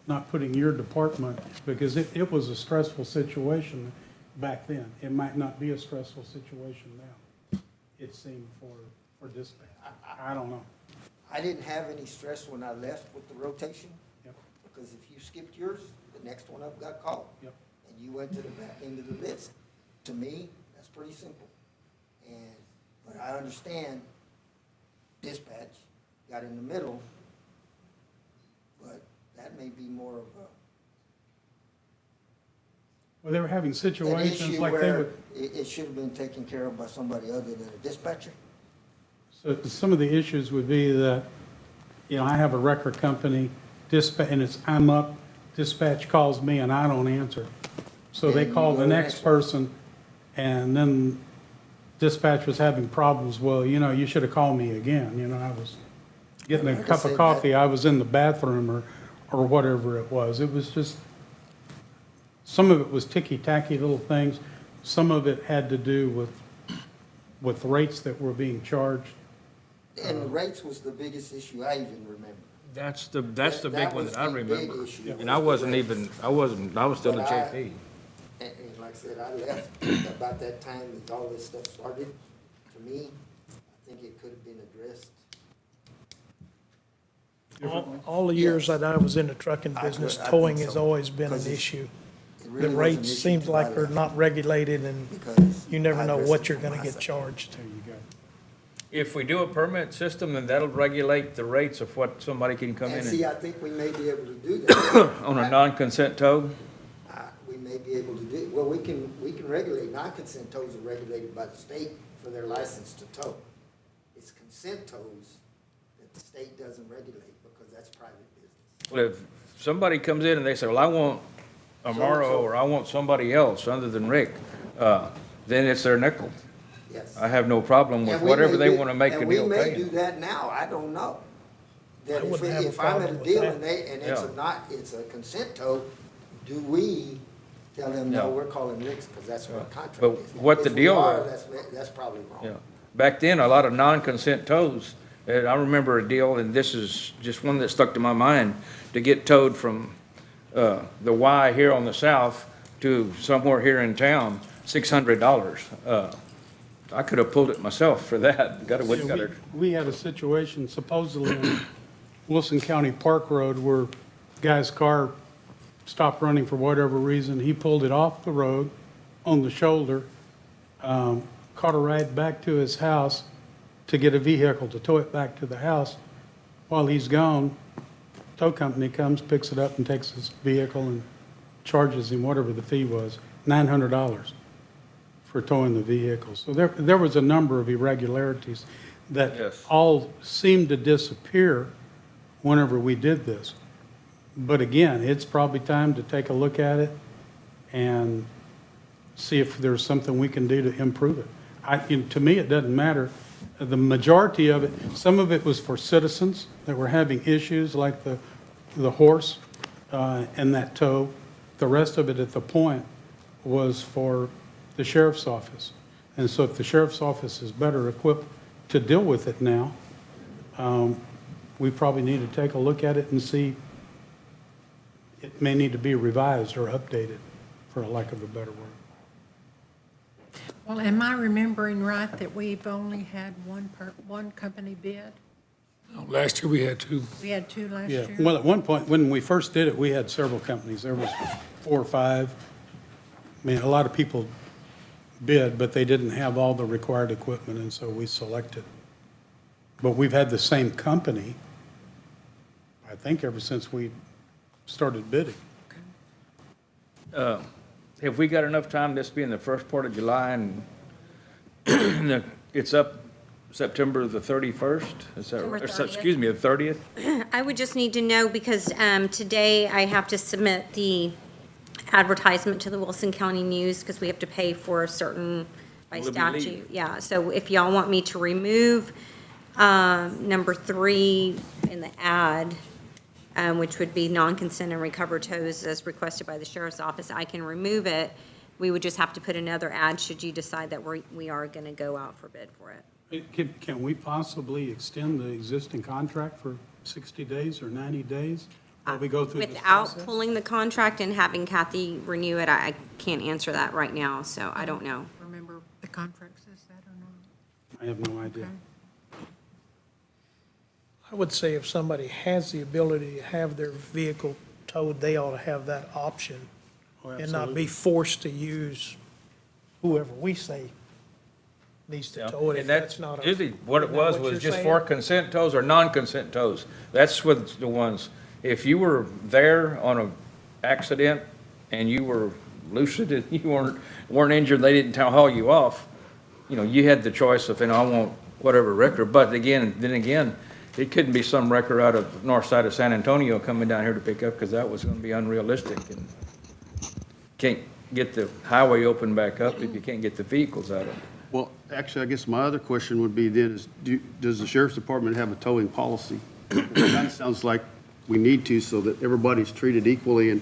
not putting your department, because it was a stressful situation back then. It might not be a stressful situation now, it seemed, for dispatch. I don't know. I didn't have any stress when I left with the rotation, Yep. because if you skipped yours, the next one up got called. Yep. And you went to the back end of the list. To me, that's pretty simple. But I understand dispatch got in the middle, but that may be more of Well, they were having an situations issue like they where would, it should have been taken care of by somebody other than a dispatcher. so some of the issues would be that, I have a record company, and I'm up, dispatch calls me and I don't answer. So they Then you call go the to the next next one. person, and then dispatch was having problems. Well, you should have called me again. I was getting a Like I cup of said, coffee, I was in the bathroom or whatever it was. It was just, some of it was ticky-tacky little things. Some of it had to do with rates that were being charged. And the rates was the biggest issue I even remember. That's the That big one was that I the big remember. issue. And I was still in But JP. And like I said, I left about that time that all this stuff started. To me, I think it could have been addressed. All the years that I was in the trucking business, I think towing has so. always been an Because issue. It The really was an rates issue seems till I like they're left, not regulated, and because you never I know addressed what it you're for gonna get myself. charged. There you go. If we do a permit system, then that'll regulate the rates of what somebody can come And in see, and, I think we may be able to do that. on a non-consent tow. We may be able to do, well, we can regulate, non-consent tows are regulated by the state for their license to tow. It's consent tows that the state doesn't regulate because that's private business. Well, if somebody comes in and they say, well, I want Amaro, or I want somebody else other than Rick, then it's their nickel. Yes. I have no problem with And we whatever may they do- want to make the And deal we may pay. do that now, I don't know. That I wouldn't have a if I'm at a problem with deal that. and it's Yeah. it's a consent tow, do we tell them, no, Yeah. we're calling Rick's because that's what our contract But is? what the If we deal are, was- that's probably wrong. Yeah. Back then, a lot of non-consent tows, I remember a deal, and this is just one that stuck to my mind, to get towed from the Y here on the south to somewhere here in town, $600. I could have pulled it myself for that. Got We had a situation supposedly on Wilson County Park Road where guy's car stopped running for whatever reason. He pulled it off the road on the shoulder, caught a ride back to his house to get a vehicle to tow it back to the house. While he's gone, tow company comes, picks it up and takes his vehicle and charges him whatever the fee was, $900 for towing the vehicle. So there was a number of irregularities that Yes. all seemed to disappear whenever we did this. But again, it's probably time to take a look at it and see if there's something we can do to improve it. To me, it doesn't matter. The majority of it, some of it was for citizens that were having issues like the horse and that tow. The rest of it at the point was for the sheriff's office. And so if the sheriff's office is better equipped to deal with it now, we probably need to take a look at it and see it may need to be revised or updated, for lack of a better word. Well, am I remembering right that we've only had one company bid? No, last year we had 2. We had 2 last Yeah, year? well, at one point, when we first did it, we had several companies. There was 4 or 5. I mean, a lot of people bid, but they didn't have all the required equipment, and so we selected. But we've had the same company, I think, ever since we started bidding. Have we got enough time, this being the first part of July, and it's up September the 31st? Is that right? September 30th. Excuse me, the 30th? I would just need to know because today I have to submit the advertisement to the Wilson County News because we have to pay for a certain, by Will it be statute. legal? Yeah, so if y'all want me to remove number 3 in the ad, which would be non-consent and recover tows as requested by the sheriff's office, I can remove it. We would just have to put another ad should you decide that we are going to go out for bid for it. Can we possibly extend the existing contract for 60 days or 90 days while we go through this Without process? pulling the contract and having Kathy renew it, I can't answer that right now, so I don't know. Remember the contract says that or not? I have no idea. Okay. I would say if somebody has the ability to have their vehicle towed, they ought to have that option Oh, and not absolutely. be forced to use whoever we say needs to tow it if And that's not. a- usually what it isn't that was what you're just saying? for consent tows or non-consent tows. That's what the ones, if you were there on a accident and you were lucid and you weren't injured, they didn't haul you off, you had the choice of, I want whatever record. But then again, it couldn't be some wrecker out of north side of San Antonio coming down here to pick up because that was going to be unrealistic. And can't get the highway open back up if you can't get the vehicles out of it. Well, actually, I guess my other question would be then is, does the sheriff's department have a towing policy? It kind of sounds like we need to so that everybody's treated equally. And,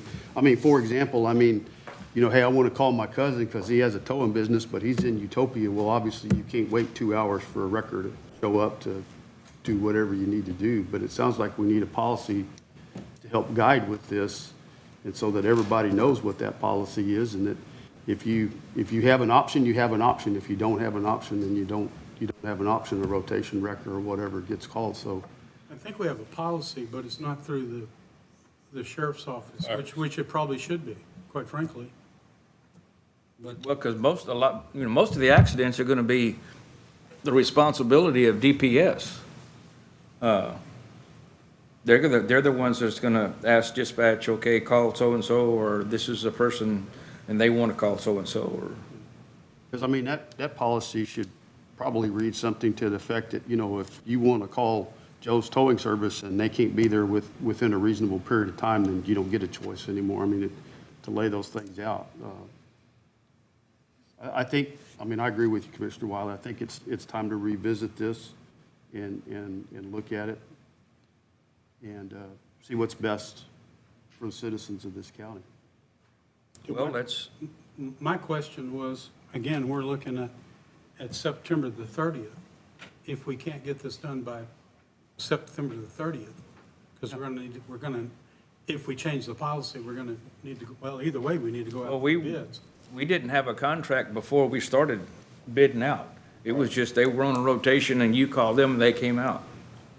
for example, hey, I want to call my cousin because he has a towing business, but he's in Utopia. Well, obviously, you can't wait 2 hours for a wrecker to show up to do whatever you need to do. But it sounds like we need a policy to help guide with this, and so that everybody knows what that policy is, and that if you have an option, you have an option. If you don't have an option, then you don't have an option, a rotation wrecker or whatever it gets called. So I think we have a policy, but it's not through the sheriff's office, which it probably should be, quite frankly. Well, because most of the accidents are going to be the responsibility of DPS. They're the ones that's going to ask dispatch, okay, call so-and-so, or this is a person, and they want to call so-and-so, or. because that policy should probably read something to the effect that, if you want to call Joe's Towing Service and they can't be there within a reasonable period of time, then you don't get a choice anymore. To lay those things out. I think, I agree with you, Commissioner Wiley. I think it's time to revisit this and look at it and see what's best for the citizens of this county. Well, that's, My question was, again, we're looking at September the 30th. If we can't get this done by September the 30th, because if we change the policy, we're going to need to, either way, we need to go out for bids. we didn't have a contract before we started bidding out. It was just, they were on a rotation and you called them and they came out.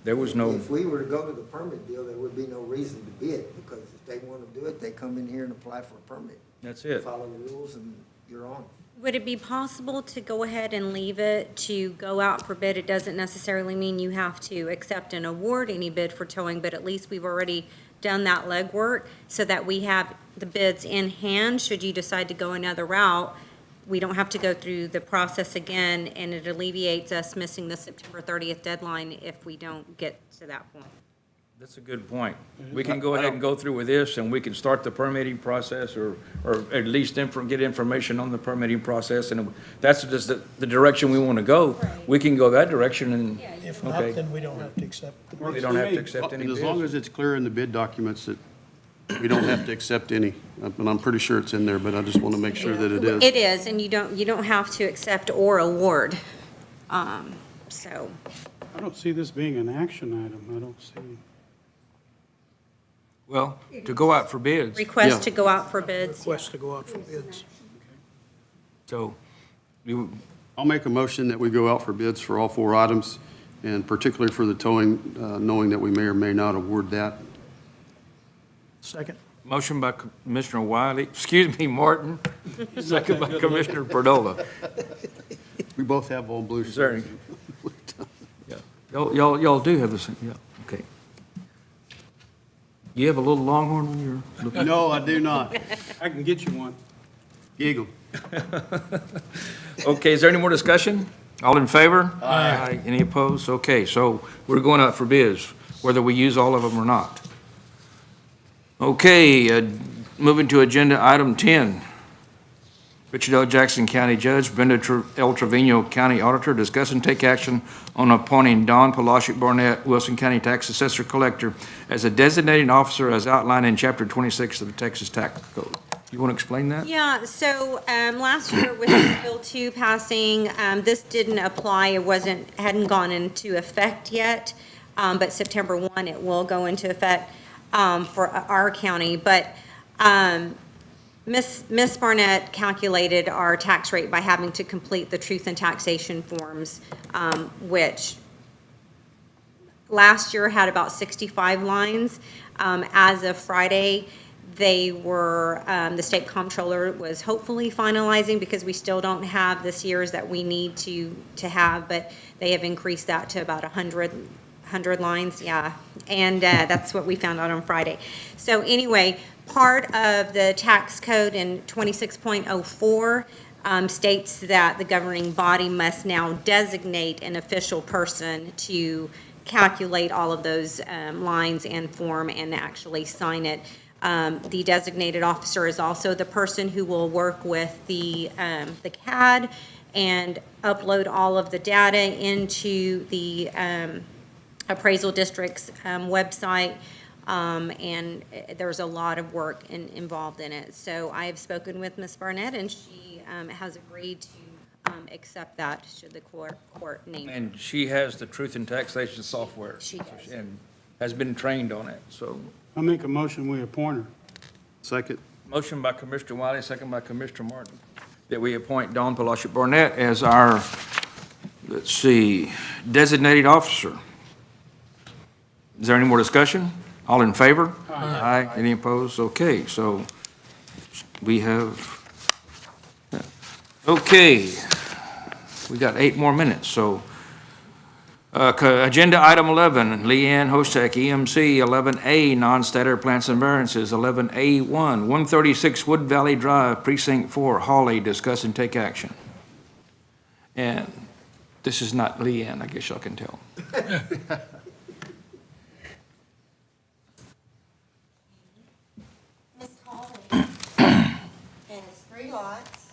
There was no, If we were to go to the permit deal, there would be no reason to bid, because if they want to do it, they come in here and apply for a permit. that's it. Follow the rules and you're on. Would it be possible to go ahead and leave it to go out for bid? It doesn't necessarily mean you have to accept and award any bid for towing, but at least we've already done that legwork so that we have the bids in hand. Should you decide to go another route, we don't have to go through the process again, and it alleviates us missing the September 30th deadline if we don't get to that point. That's a good point. We can go ahead and go through with this, and we can start the permitting process, or at least get information on the permitting process, and if that's just the direction we want to go. We can go that direction, and, If not, okay. then we don't have to accept. We don't have to accept any And as long bids. as it's clear in the bid documents that we don't have to accept any, and I'm pretty sure it's in there, but I just want to make sure that it is. It is, and you don't have to accept or award. So, I don't see this being an action item. I don't see. Well, to go out for bids, request Yeah. to go out for bids. Request to go out for bids. so, I'll make a motion that we go out for bids for all 4 items, and particularly for the towing, knowing that we may or may not award that. Second. motion by Commissioner Wiley, Martin, second by Commissioner Perdola. We both have all blue Is there shirts. any- Yeah. Y'all do have the same, yeah, okay. You have a little longhorn on your? No, I do not. I can get you one. Giggle. Okay, is there any more discussion? All in favor? Aye. Any opposed? Okay, so we're going out for bids, whether we use all of them or not. Okay, moving to agenda item 10. Richard L. Jackson County Judge, Brenda L. Trevino County Auditor, discuss and take action on appointing Don Palashik Barnett, Wilson County Tax Assessor Collector, as a designating officer as outlined in Chapter 26 of the Texas Tax Code. You want to explain that? Yeah, so last year with Bill 2 passing, this didn't apply, it hadn't gone into effect yet, but September 1, it will go into effect for our county. But Ms. Barnett calculated our tax rate by having to complete the truth and taxation forms, which last year had about 65 lines. As of Friday, they were, the state comptroller was hopefully finalizing, because we still don't have this year's that we need to have, but they have increased that to about 100 lines, yeah. And that's what we found out on Friday. So anyway, part of the tax code in 26.04 states that the governing body must now designate an official person to calculate all of those lines and form and actually sign it. The designated officer is also the person who will work with the CAD and upload all of the data into the appraisal district's website. And there's a lot of work involved in it. So I have spoken with Ms. Barnett, and she has agreed to accept that should the court name her. And she has the truth and taxation software. She does. And has been trained on it, so. I'll make a motion, we appoint her. Second. Motion by Commissioner Wiley, second by Commissioner Martin, that we appoint Don Palashik Barnett as our, let's see, designated officer. Is there any more discussion? All in favor? Aye. Any opposed? Okay, so we have, okay, we got 8 more minutes, so. Agenda item 11, Leanne Hostek, EMC, 11A, non-statter plants and variances, 11A1, 136 Wood Valley Drive, Precinct 4, Hawley, discuss and take action. And this is not Leanne, I guess y'all can tell. Miss Hawley has 3 lots,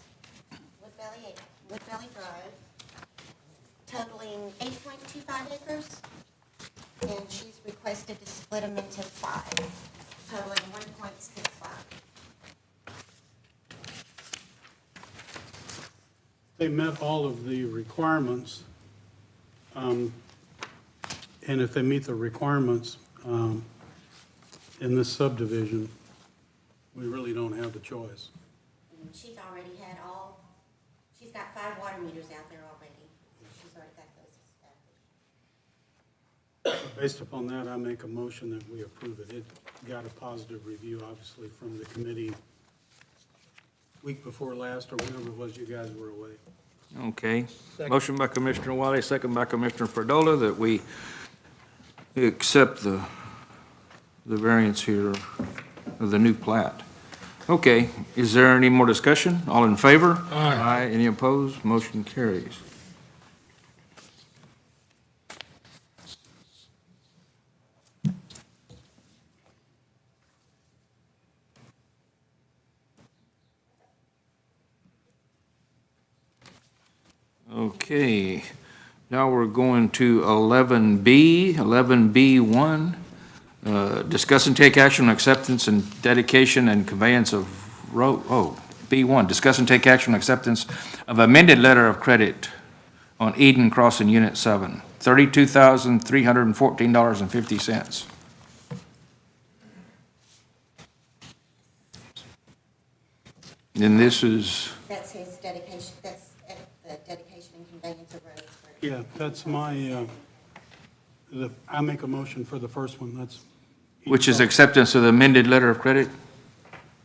Wood Valley Drive, totaling 8.25 acres, and she's requested to split them into 5, totaling 1.65. They met all of the requirements, and if they meet the requirements in this subdivision, we really don't have a choice. And she's already had she's got 5 water meters out there already. She's already got those established. Based upon that, I make a motion that we approve it. It got a positive review, obviously, from the committee week before last, or whenever it was you guys were away. Okay. Motion by Commissioner Wiley, second by Commissioner Perdola, that we accept the variance here of the new plat. Okay, is there any more discussion? All in favor? Aye. Any opposed? Motion carries. Okay, now we're going to 11B, 11B1. Discuss and take action on acceptance and dedication and conveyance of B1, discuss and take action on acceptance of amended letter of credit on Eden Crossing Unit 7, $32,314.50. And this is, That's his dedication, that's the dedication and conveyance of roads. Yeah, that's my, I make a motion for the first one, that's. which is acceptance of the amended letter of credit?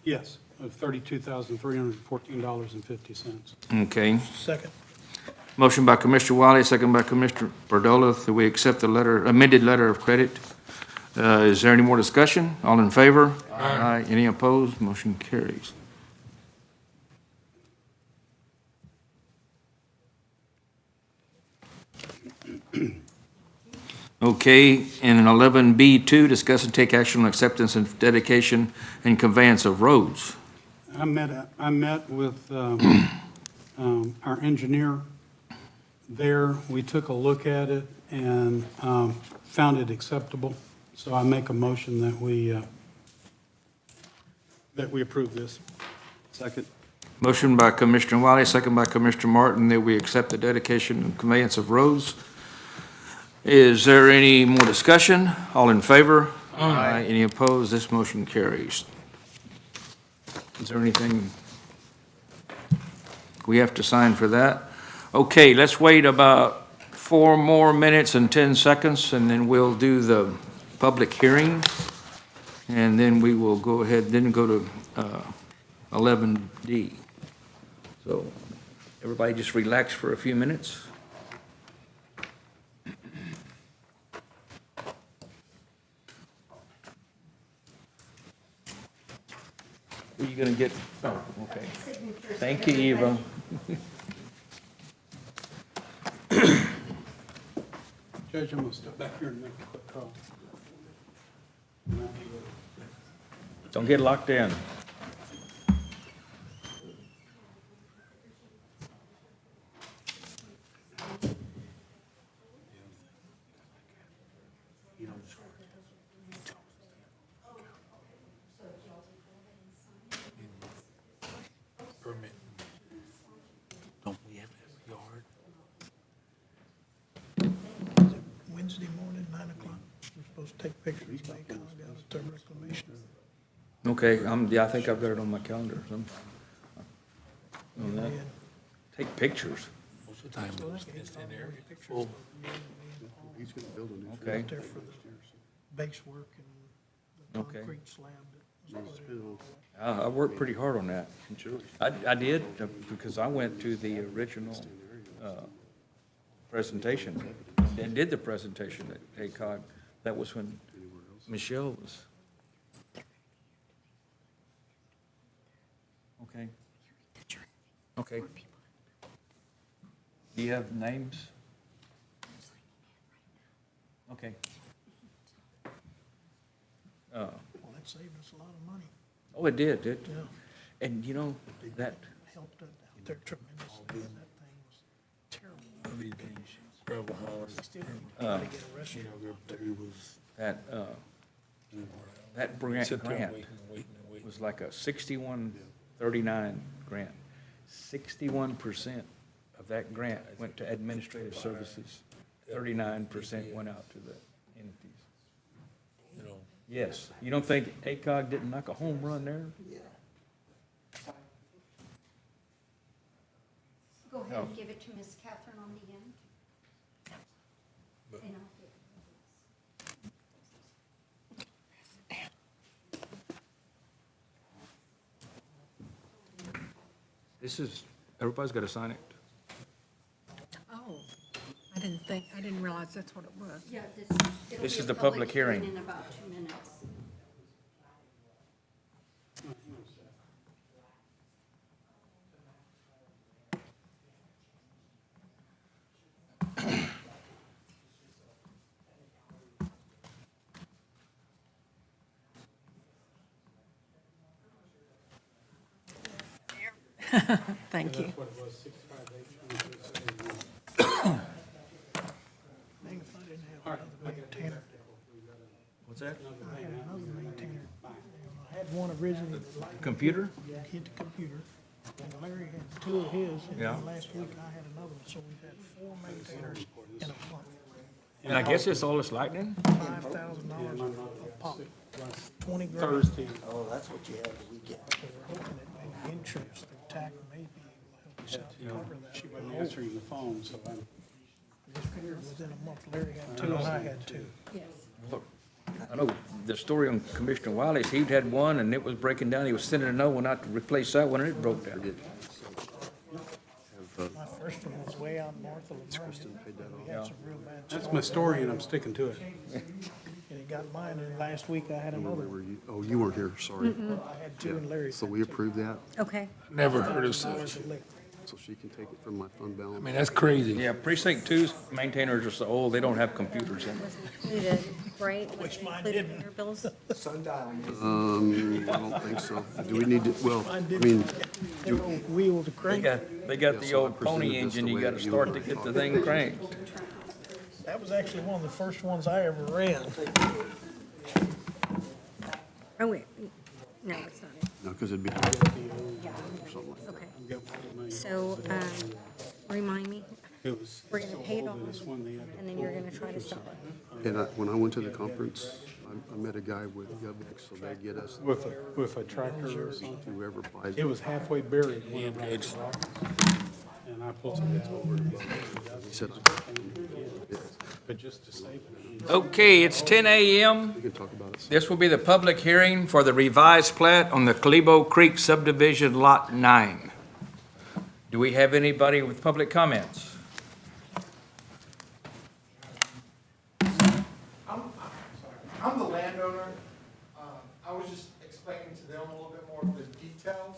Yes, of $32,314.50. Okay. Second. Motion by Commissioner Wiley, second by Commissioner Perdola, that we accept the amended letter of credit. Is there any more discussion? All in favor? Aye. Any opposed? Motion carries. Okay, and in 11B2, discuss and take action on acceptance and dedication and conveyance of roads. I met with our engineer there. We took a look at it and found it acceptable. So I make a motion that we approve this. Second. Motion by Commissioner Wiley, second by Commissioner Martin, that we accept the dedication and conveyance of roads. Is there any more discussion? All in favor? Aye. Any opposed? This motion carries. Is there anything we have to sign for that? Okay, let's wait about 4 more minutes and 10 seconds, and then we'll do the public hearing. And then we will go ahead, then go to 11D. So everybody just relax for a few minutes. Are you gonna get, oh, okay. Thank you, Eva. Judge, I'm gonna step back here and make a quick call. Don't get locked in. Permit. Don't we have to have a yard? Wednesday morning, 9 o'clock. We're supposed to take pictures, make down at the Proclamation. Okay, yeah, I think I've got it on my calendar. On that. Take pictures. Most of the time, it's in there. Full. He's going to build a new. Okay. Out there for the base work and the Okay. concrete slab that was put in. I worked pretty hard on that. I did, because I went to the original presentation and did the presentation at ACOG. That was when Michelle was. Okay. Okay. Do you have names? Okay. Well, that saved us a lot of money. Oh, it did. Yeah. And you know, that, Helped out there tremendously. That thing was terrible. Gravel haulers. Still got to get arrested. that grant Sit there waiting and waiting and waiting. was like a 61-39 grant. 61% of that grant went to administrative services. 39% went out to the entities. You know, Yes, you don't think ACOG didn't knock a home run there? Go ahead and give it to Miss Catherine on the end. But- And I'll get This is, everybody's got to sign it. Oh, I didn't realize that's what it was. Yeah, it'll This be is a the public hearing hearing. in about 2 minutes. Thank you. That's what it was, 658. Dang, if I didn't have another maintainer. What's that? I had another maintainer. I had one originally that liked. Computer? Hit the computer. And Larry had 2 of his, and Yeah. then last week I had another one, so we've had 4 maintainers in a month. And I guess it's all this lightning? $5,000 a pop, 20 grand. Thursday. Oh, that's what you had the weekend. So we're hoping that maybe insurance through TAC may be able to help us out to cover that. She wasn't answering the phone, so I'm. Just figured within a month, Larry had 2 and I had 2. Look, I know the story on Commissioner Wiley's, he'd had one and it was breaking down. He was sending another one out to replace that one and it broke down. My first one was way out north of Lamar. We had some real bad. That's my story, and I'm sticking to it. And he got mine, and last week I had another one. Oh, you weren't here, sorry. I had 2 and Larry. So we approved that, Okay. Never heard of such. $1,000 a lick. so she can take it from my fund I balance. mean, that's crazy. Yeah, precinct two's maintainers are so old, they don't have computers in. Included, right? Was Which it mine included in didn't. your bills? Sundial. I don't think so. Do we need to, well, I mean, They don't wheel the crank. They got the so I old pony presented this engine, the you way gotta that you start were to get the talking. thing cranked. That was actually one of the first ones I ever ran. Oh, wait, no, it's not it. no, because it'd be, Yeah, or something like that. okay. So, remind me, It was. we're gonna pay it off, This one, the other. and then you're gonna try to sell it. And when I went to the conference, I met a guy with GovX, so they get us, With a tractor or something. whoever applies. It was halfway buried. when I was And I pulled some down over. He said, But just to save it. Okay, it's 10 a.m. we can talk about it. This will be the public hearing for the revised plat on the Clebo Creek subdivision Lot 9. Do we have anybody with public comments? I'm the landowner. I was just explaining to them a little bit more of the details.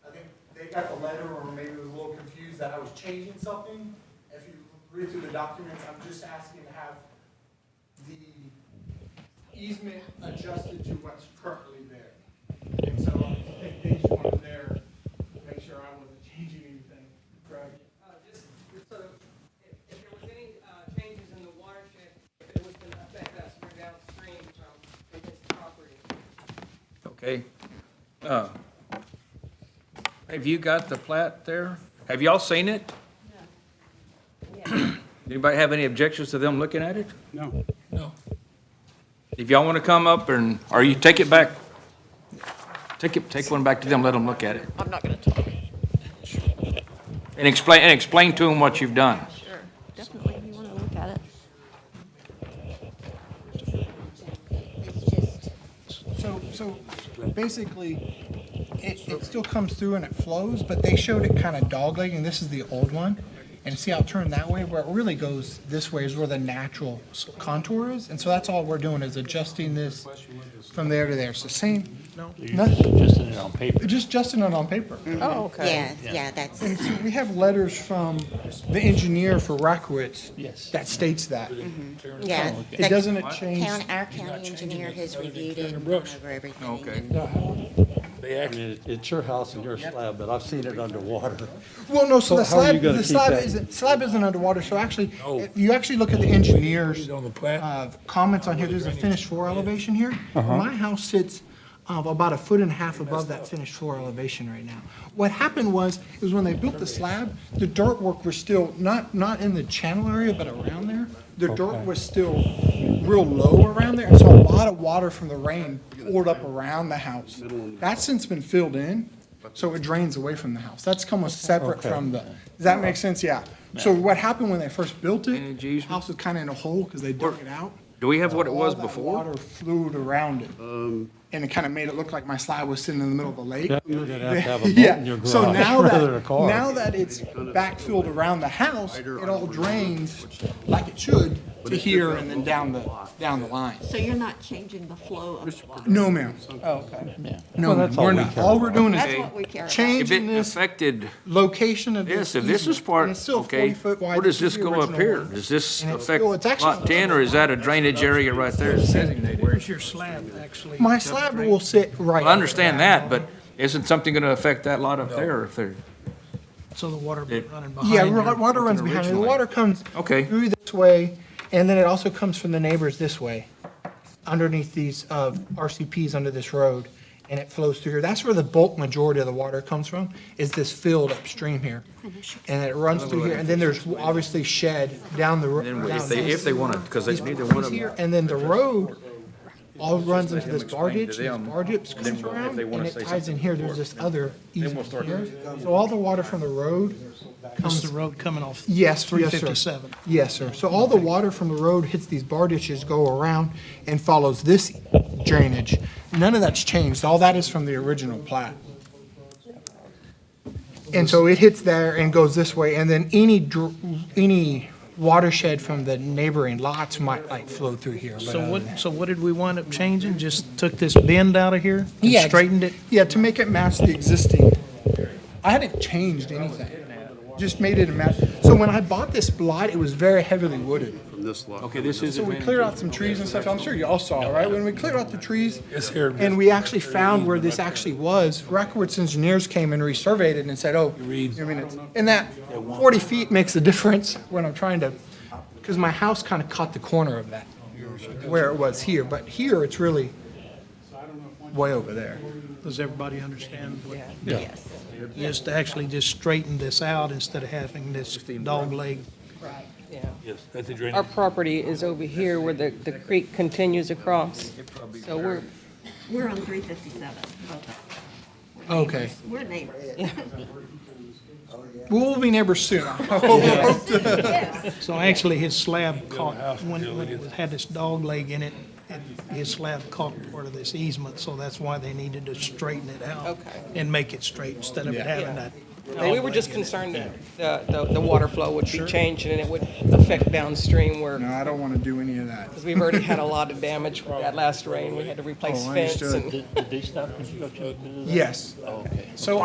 I think they got the letter, or maybe was a little confused that I was changing something. If you read through the documents, I'm just asking to have the easement adjusted to what's currently there. And so I think they just wanted there to make sure I wasn't changing anything. Correct? Just so, if there was any changes in the watershed, it was going to affect us, we're downstream from this property. Okay. Have you got the plat there? Have y'all seen it? Anybody have any objections to them looking at it? No. No. If y'all want to come up and, or you take it back, take one back to them, let them look at it. I'm not going to talk. And explain to them what you've done. Sure, definitely, if you wanna look at it. It's just, So basically, it still comes through and it flows, but they showed it kind of dogleg, and this is the old one. And see how it turned that way, where it really goes this way is where the natural contour is. And so that's all we're doing is adjusting this from there to there. So same, nothing. Just it on paper. Just adjusting it on paper. Oh, okay. Yeah, that's. And so we have letters from the engineer for Rackowitz Yes. that states that. Yeah. It doesn't change. Our county engineer has reviewed it and brush. gone over everything. Okay. and- They I actually, mean, it's your house and your slab, but I've seen it underwater. Well, no, so the So how are you slab, gonna the keep slab that? isn't underwater. So actually, No. if you actually look at the engineer's on the plat. comments on here, there's a finished floor elevation here. My house sits about 1.5 feet above that finished floor elevation right now. What happened was when they built the slab, the dirt work was still not in the channel area, but around there. The dirt was still real low around there, and so a lot of water from the rain poured up around the house. That's since been filled in, so it drains away from the house. That's almost separate from the, does that make sense? Yeah. So what happened when they first built it, Any the easement? house was kind of in a hole because they dug it out. Do we have what it was All that before? water flowed around it. and it kind of made it look like my slab was sitting in the middle of a lake. You're gonna have to have a boat Yeah, in your so garage now rather than a that, car. now that it's backfilled around the house, it all drains like it should to here and then down the line. So you're not changing the flow of the water? No, ma'am. Oh, okay. No, that's ma'am, all we're we not. care All we're about. doing That's is what we care about. If changing it this affected, location of this. yes, if this is easement, part, and it's still okay, 40 foot wide. where does This is this the go up original here? one. Does this And it's affect still- it's actually- lot 10, or is that a drainage area right there designated? Where's your slab actually? My slab will sit right. I understand that, but isn't something gonna affect that lot up there if they're, So the water It- running behind Yeah, your- water runs behind it. The originally. water comes Okay. through this way, and then it also comes from the neighbors this way, underneath these RCPs under this road, and it flows through here. That's where the bulk majority of the water comes from, is this field upstream here. And it runs through here, and then there's obviously shed down the road. then if they wanna, because they, neither one of them. And then the road all runs into this bar explain ditch, to and them, this bar ditch and then comes if around, they wanna and it say ties in something here. There's this other we'll easement start here. So all the water from the road This is the road coming off. Yes, yes, sir. 357. Yes, sir. So all the water from the road hits these bar ditches, go around, and follows this drainage. None of that's changed. All that is from the original plat. And so it hits there and goes this way, and then any watershed from the neighboring lots might like flow through here. but So other what, than- so what did we wind up changing? Just took this bend out of here and Yeah, straightened it? Yeah, to make it match the existing. I hadn't changed anything, just made it a match. So when I bought this lot, it was very heavily wooded. From this lot. Okay, this is So we cleared out some trees and stuff. I'm sure you all saw, right? When we cleared out the trees, It's here. and we actually found where this actually was, Rackowitz engineers came and resurveyed it and said, oh, read. I mean, and that 40 feet makes a difference when I'm trying to, because my house kind of caught the corner of that, where it was here. But here, it's really way over there. Does everybody understand what? Yes. Just to actually just straighten this out instead of having this dog leg. Right, yeah. Yes, that's the drainage. Our property is over here where the creek continues across. So We're on 357. Okay. We're neighbors. We'll be neighbors soon. I hope to- So actually, his slab caught, when it had this dog leg in it, his slab caught part of this easement, so that's why they needed to straighten it out. Okay. And make it straight instead of it having that. No, we were just concerned that the water flow would be changed and it would affect downstream where, No, I don't want to do any of that. because we've already had a lot of damage with that last rain. We had to replace Oh, fence understood. and. Did they stop construction? Yes. So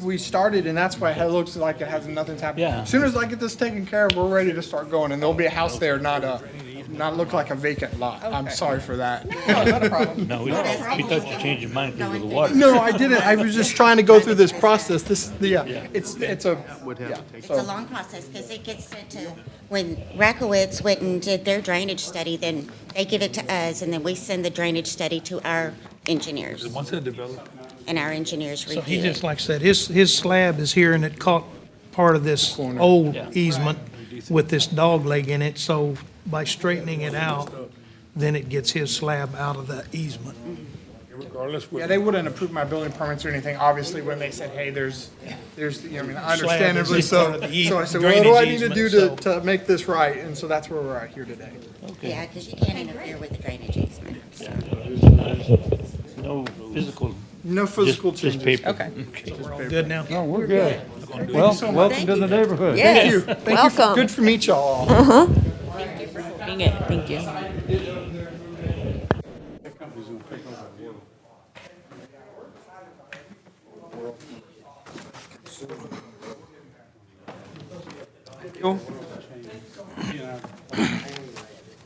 we started, and that's why it looks like it has nothing's happened. Yeah. As soon as I get this taken care of, we're ready to start going, and there'll be a house there, not look like a vacant lot. I'm Okay. sorry for that. No, not a problem. No, we thought you changed your mind because of the water. No, I didn't. I was just trying to go through this process. It's a, Would have to take. It's a long process because it gets sent to, when Rackowitz went and did their drainage study, then they give it to us, and then we send the drainage study to our engineers, Once it developed, and our engineers So he review just, it. like I said, his slab is here and it caught part of this old easement with this dog leg in it, so by straightening it out, then it gets his slab out of the easement. regardless. yeah, they wouldn't approve my building permits or anything, obviously, when they said, hey, there's, I mean, Slab is understandably in so. part of the So I said, well, what do I need to drainage do easement, to make this right? And so that's where we're at here today. Yeah, because you can't interfere with the drainage easement. so. No physical, No physical just changes. paper. Okay. We're all good now? No, we're good. Well, welcome to the neighborhood. Thank you. Thank you. Good for meet y'all. Thank you for doing it. Thank you. That company's gonna take over the world. You You know,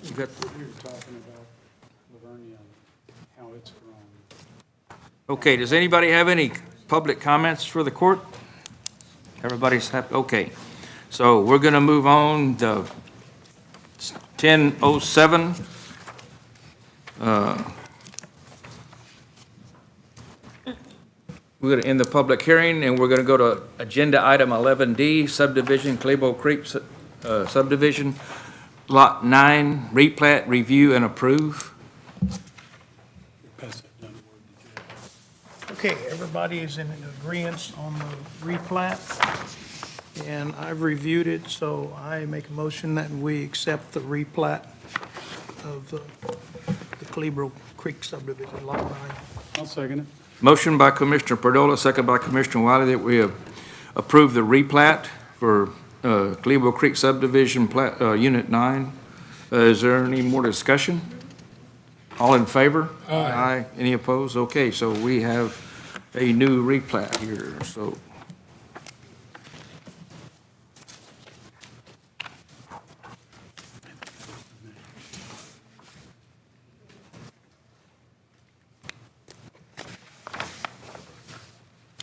You got- we were talking about Livonia and how it's grown. Okay, does anybody have any public comments for the court? Everybody's happy, okay. So we're gonna move on, the 10:07. We're gonna end the public hearing, and we're gonna go to agenda item 11D, subdivision, Clabo Creek subdivision, Lot 9, replat, review, and approve. Pass that down the word. Okay, everybody is in agreement on the replat, and I've reviewed it, so I make a motion that we accept the replat of the Calibro Creek subdivision, Lot 9. I'll second it. Motion by Commissioner Perdola, second by Commissioner Wiley, that we approve the replat for Clebo Creek subdivision, Unit 9. Is there any more discussion? All in favor? Aye. Any opposed? Okay, so we have a new replat here, so.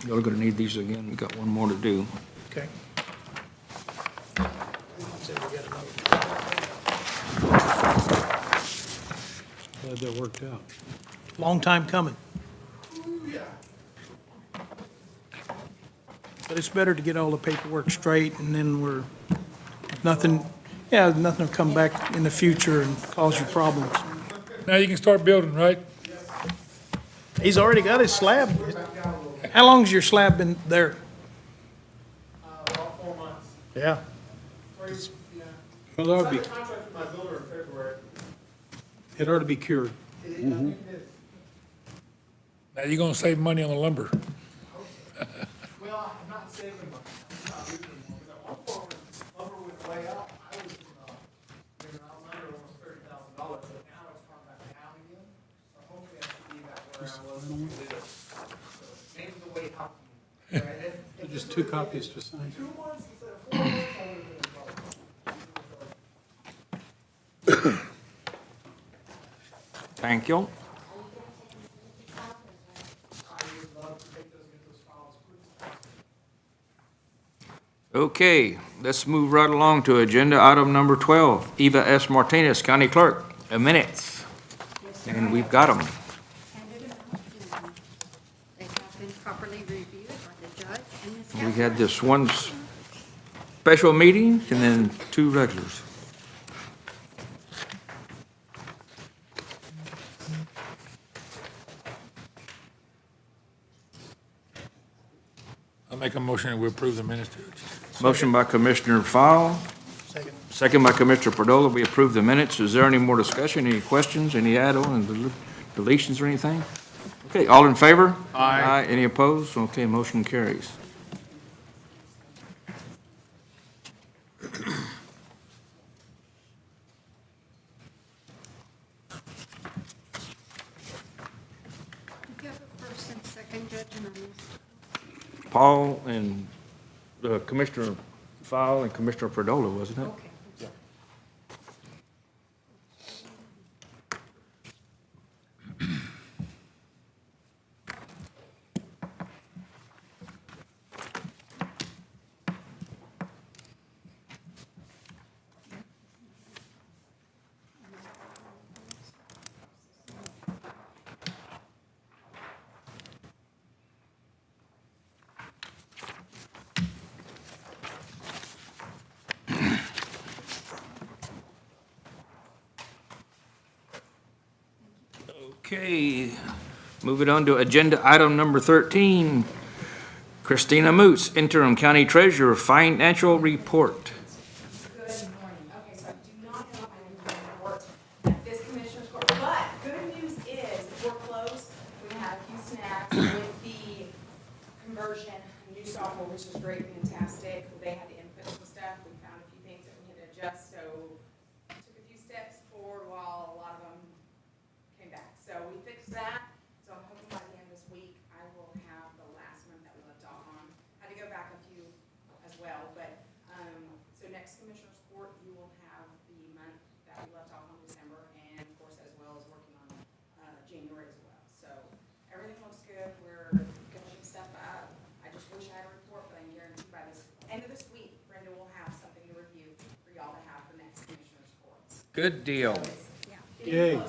Y'all are gonna need these again. We got one more to do. Okay. Glad that worked out. Long time coming. But it's better to get all the paperwork straight, and then nothing will come back in the future and cause you problems. Now you can start building, right? He's already got his slab. How long's your slab been there? About 4 months. Yeah. Well, that would be, Contract with my builder in February. it ought to be cured. Now you're gonna save money on the lumber. Well, I'm not saving money. I'm not losing more. Because at one point, when lumber went way up, I was, under almost $30,000, but now it's come back down again. So hopefully I should be back where I was. So maybe the way helped me. Right? If Just 2 copies to sign. 2 months instead of 4 months, I would have been in trouble. Thank you. Okay, let's move right along to agenda item number 12. Eva S. Martinez, County Clerk, minutes. And we've got them. They have been properly reviewed by the judge and the We had this one special meeting and then 2 regulars. I'll make a motion that we approve the minutes. Motion by Commissioner Fowle, Second. second by Commissioner Perdola. We approve the minutes. Is there any more discussion, any questions, any add-on and deletions or anything? Okay, all in favor? Aye. Any opposed? Okay, motion carries. You have a first and second judge and I missed. Paul and Commissioner Fowle and Commissioner Perdola, wasn't it? Okay. Okay, moving on to agenda item number 13. Christina Moots, Interim County Treasurer, Financial Report. Good morning. Okay, so I do not have my financial report at this Commissioner's Court, but good news is we're close. We have a few snags with the conversion, new software, which is great, fantastic. They had to input some stuff. We found a few things that we had to adjust, so took a few steps forward while a lot of them came back. So we fixed that. So I'm hoping by the end of this week, I will have the last month that we left off on. Had to go back a few as well, but, so next Commissioner's Court, you will have the month that we left off on December, and of course, as well as working on, January as well. So everything looks good. We're finishing stuff up. I just wish I had a report, but I can guarantee by this, end of this week, Brenda will have something to review for y'all to have for next Commissioner's Court. Good deal. Yay.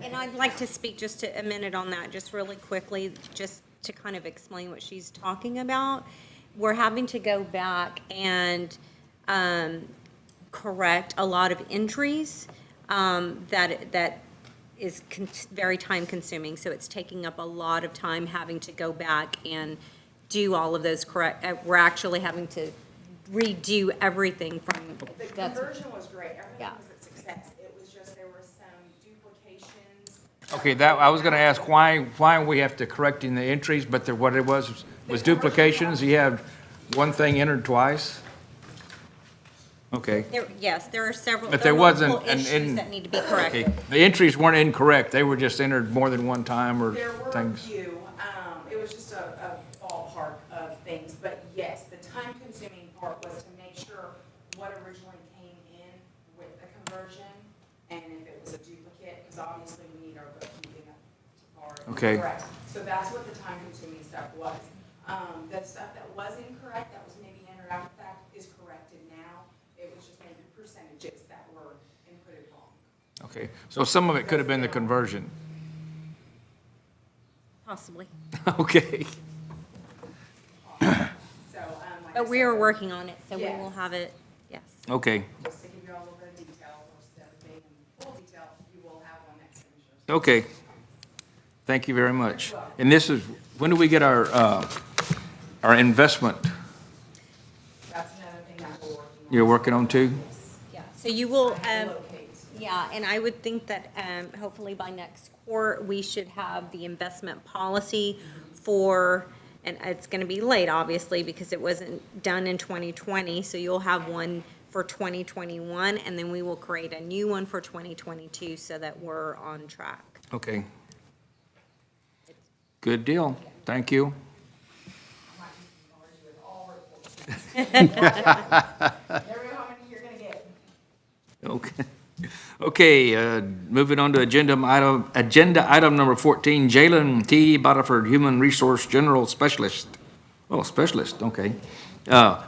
And I'd like to speak just a minute on that, just really quickly, just to kind of explain what she's talking about. We're having to go back and correct a lot of entries that is very time-consuming. So it's taking up a lot of time having to go back and do all of those correct. We're actually having to redo everything from. The conversion was great. Everything Yeah. was a success. It was just, there were some duplication Okay, that, I was gonna ask why we have to correcting the entries, but there, what it was duplications? You have one thing entered twice? Okay. Yes, there are several, But there there are multiple wasn't an issues that need to be corrected. Okay, the entries weren't incorrect, they were just entered more than one time or There were a things? few, it was just a ballpark of things, but yes, the time-consuming part was to make sure what originally came in with the conversion, and if it was a duplicate, because obviously we need our bookkeeping up to par. Okay. Correct, so that's what the time-consuming stuff was. The stuff that was incorrect, that was maybe entered after the fact, is corrected now. It was just maybe percentages that were inputted wrong. Okay, so some of it could have been the conversion. Possibly. Okay. So, like I But we said, are working on it, so we Yes. will have it, yes. Okay, just to give you all a little bit of detail, most everything in full detail, you will have on next commissioners. okay. Thank you very much. And this is, when do we get our investment? That's another thing that we're working on. You're working on too? Yeah, so you will, Locate. yeah, and I would think that, hopefully by next court, we should have the investment policy for, and it's gonna be late, obviously, because it wasn't done in 2020, so you'll have one for 2021, and then we will create a new one for 2022 so that we're on track. Okay. Good deal. Thank you. Never know how many you're gonna get. Okay. Okay, moving on to agenda item number 14, Jalen T. Butterford, Human Resource General Specialist. Oh, specialist, okay.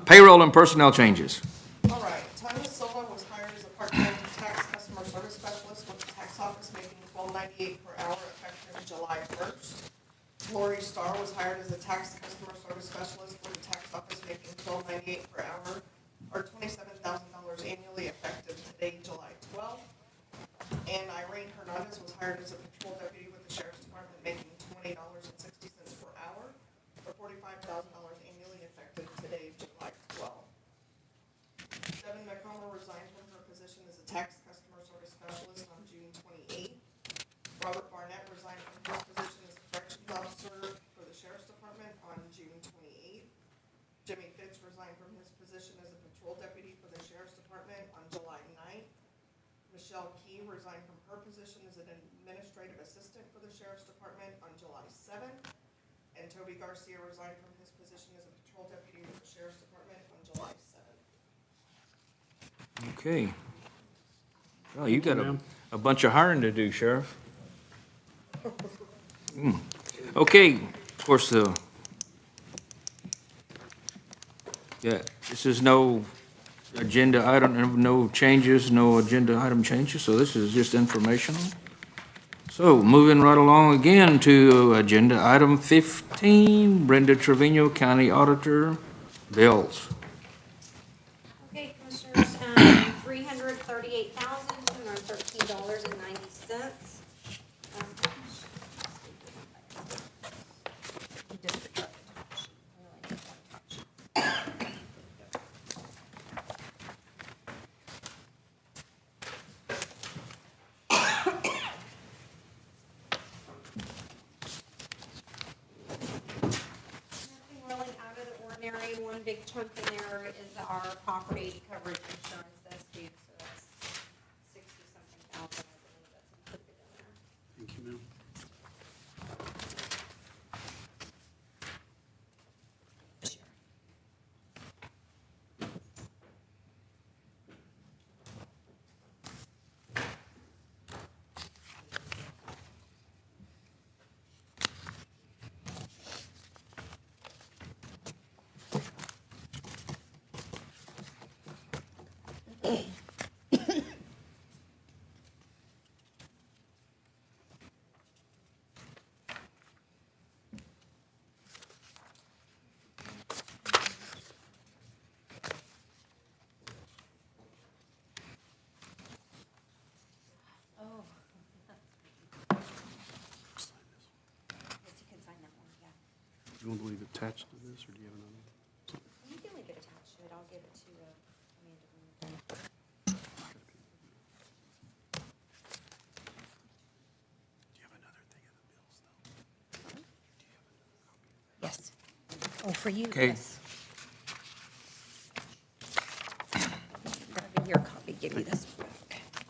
Payroll and personnel changes. All right, Tanya Silva was hired as a part-time tax customer service specialist with the tax office, making $12.98 per hour effective July 1st. Lori Starr was hired as a tax customer service specialist with the tax office, making $12.98 per hour, or $27,000 annually effective today, July 12th. And Irene Hernandez was hired as a patrol deputy with the sheriff's department, making $20.60 per hour, or $45,000 annually effective today, July 12th. Devin McComber resigned from her position as a tax customer service specialist on June 28th. Robert Barnett resigned from his position as a corrections officer for the sheriff's department on June 28th. Jimmy Fitz resigned from his position as a patrol deputy for the sheriff's department on July 9th. Michelle Key resigned from her position as an administrative assistant for the sheriff's department on July 7th. And Toby Garcia resigned from his position as a patrol deputy for the sheriff's department on July 7th. Okay. Well, you got a bunch of hiring to do, Sheriff. Okay, of course, yeah, this is no agenda item, no changes, no agenda item changes, so this is just informational. So, moving right along again to agenda item 15, Brenda Trevino, County Auditor, bills. Okay, Commissioners, $338,213.90. Nothing really out of the ordinary. One big chunk in there is our property coverage insurance that's due, so that's 60-something thousand, I believe that's included in there. Thank you, ma'am. Oh. Yes, you can sign that one, yeah. You want to leave it attached to this, or do you have another? You can leave it attached to it. I'll give it to Amanda when we're done. Do you have Yes. Oh, for you, Okay. yes. Grab your copy, give me this.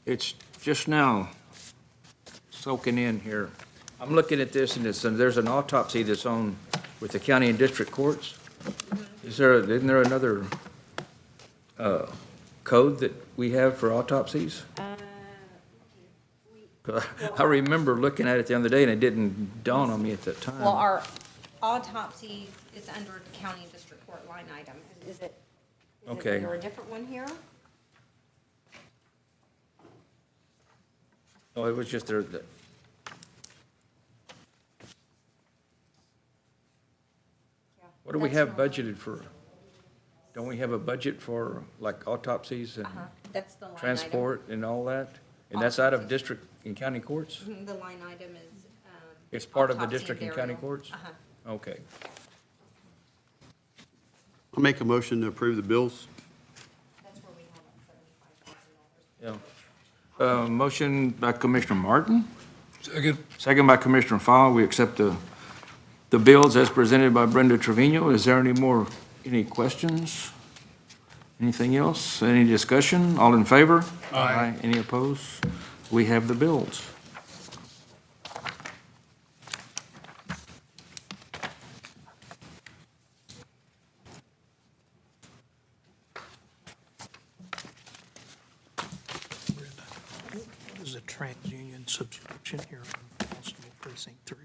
It's just now soaking in here. I'm looking at this, and there's an autopsy that's on with the county and district courts. Isn't there another code that we have for autopsies? 'Cause I remember looking at it the other day, and it didn't dawn on me at that time. Well, our autopsy is under the county and district court line item. Is it Okay. under a different one here? Oh, it was just there. What do we have budgeted for? Don't we have a budget for like autopsies and That's the line item. transport and all that? And that's out of district and county courts? Mhm, the line item is, It's part of the autopsy district and county burial. courts? Uh-huh. Okay. I'll make a motion to approve the bills. That's where we have $75,000. Yeah. Motion by Commissioner Martin, Second. second by Commissioner Fowle. We accept the bills as presented by Brenda Trevino. Is there any questions? Anything else? Any discussion? All in favor? Aye. Any opposed? We have the bills. What is a TransUnion subscription here on Constable Precinct 3?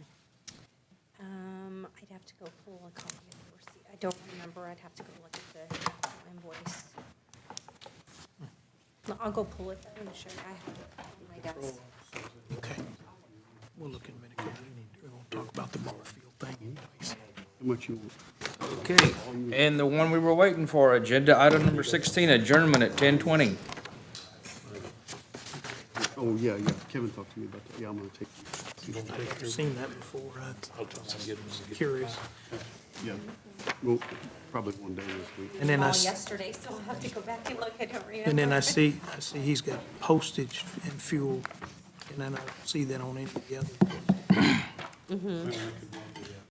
I'd have to go pull a copy of the receipt. I don't remember. I'd have to go look at the actual invoice. No, I'll go pull it. I'm gonna show you. I have it on my desk. Okay. We'll look in a minute, 'cause we're going to talk about the Barfield thing anyways. How much you want? Okay, and the one we were waiting for, agenda item number 16, adjournment at 10:20. Oh, yeah, Kevin talked to me about that. Yeah, I'm gonna take. I've never seen that before. I'll tell them to get them. Curious. Yeah, well, probably one day this week. And then I, All s- yesterday, so I'll have to go back and look. I don't remember. and then I see he's got postage and fuel, and then I don't see that on any of the other.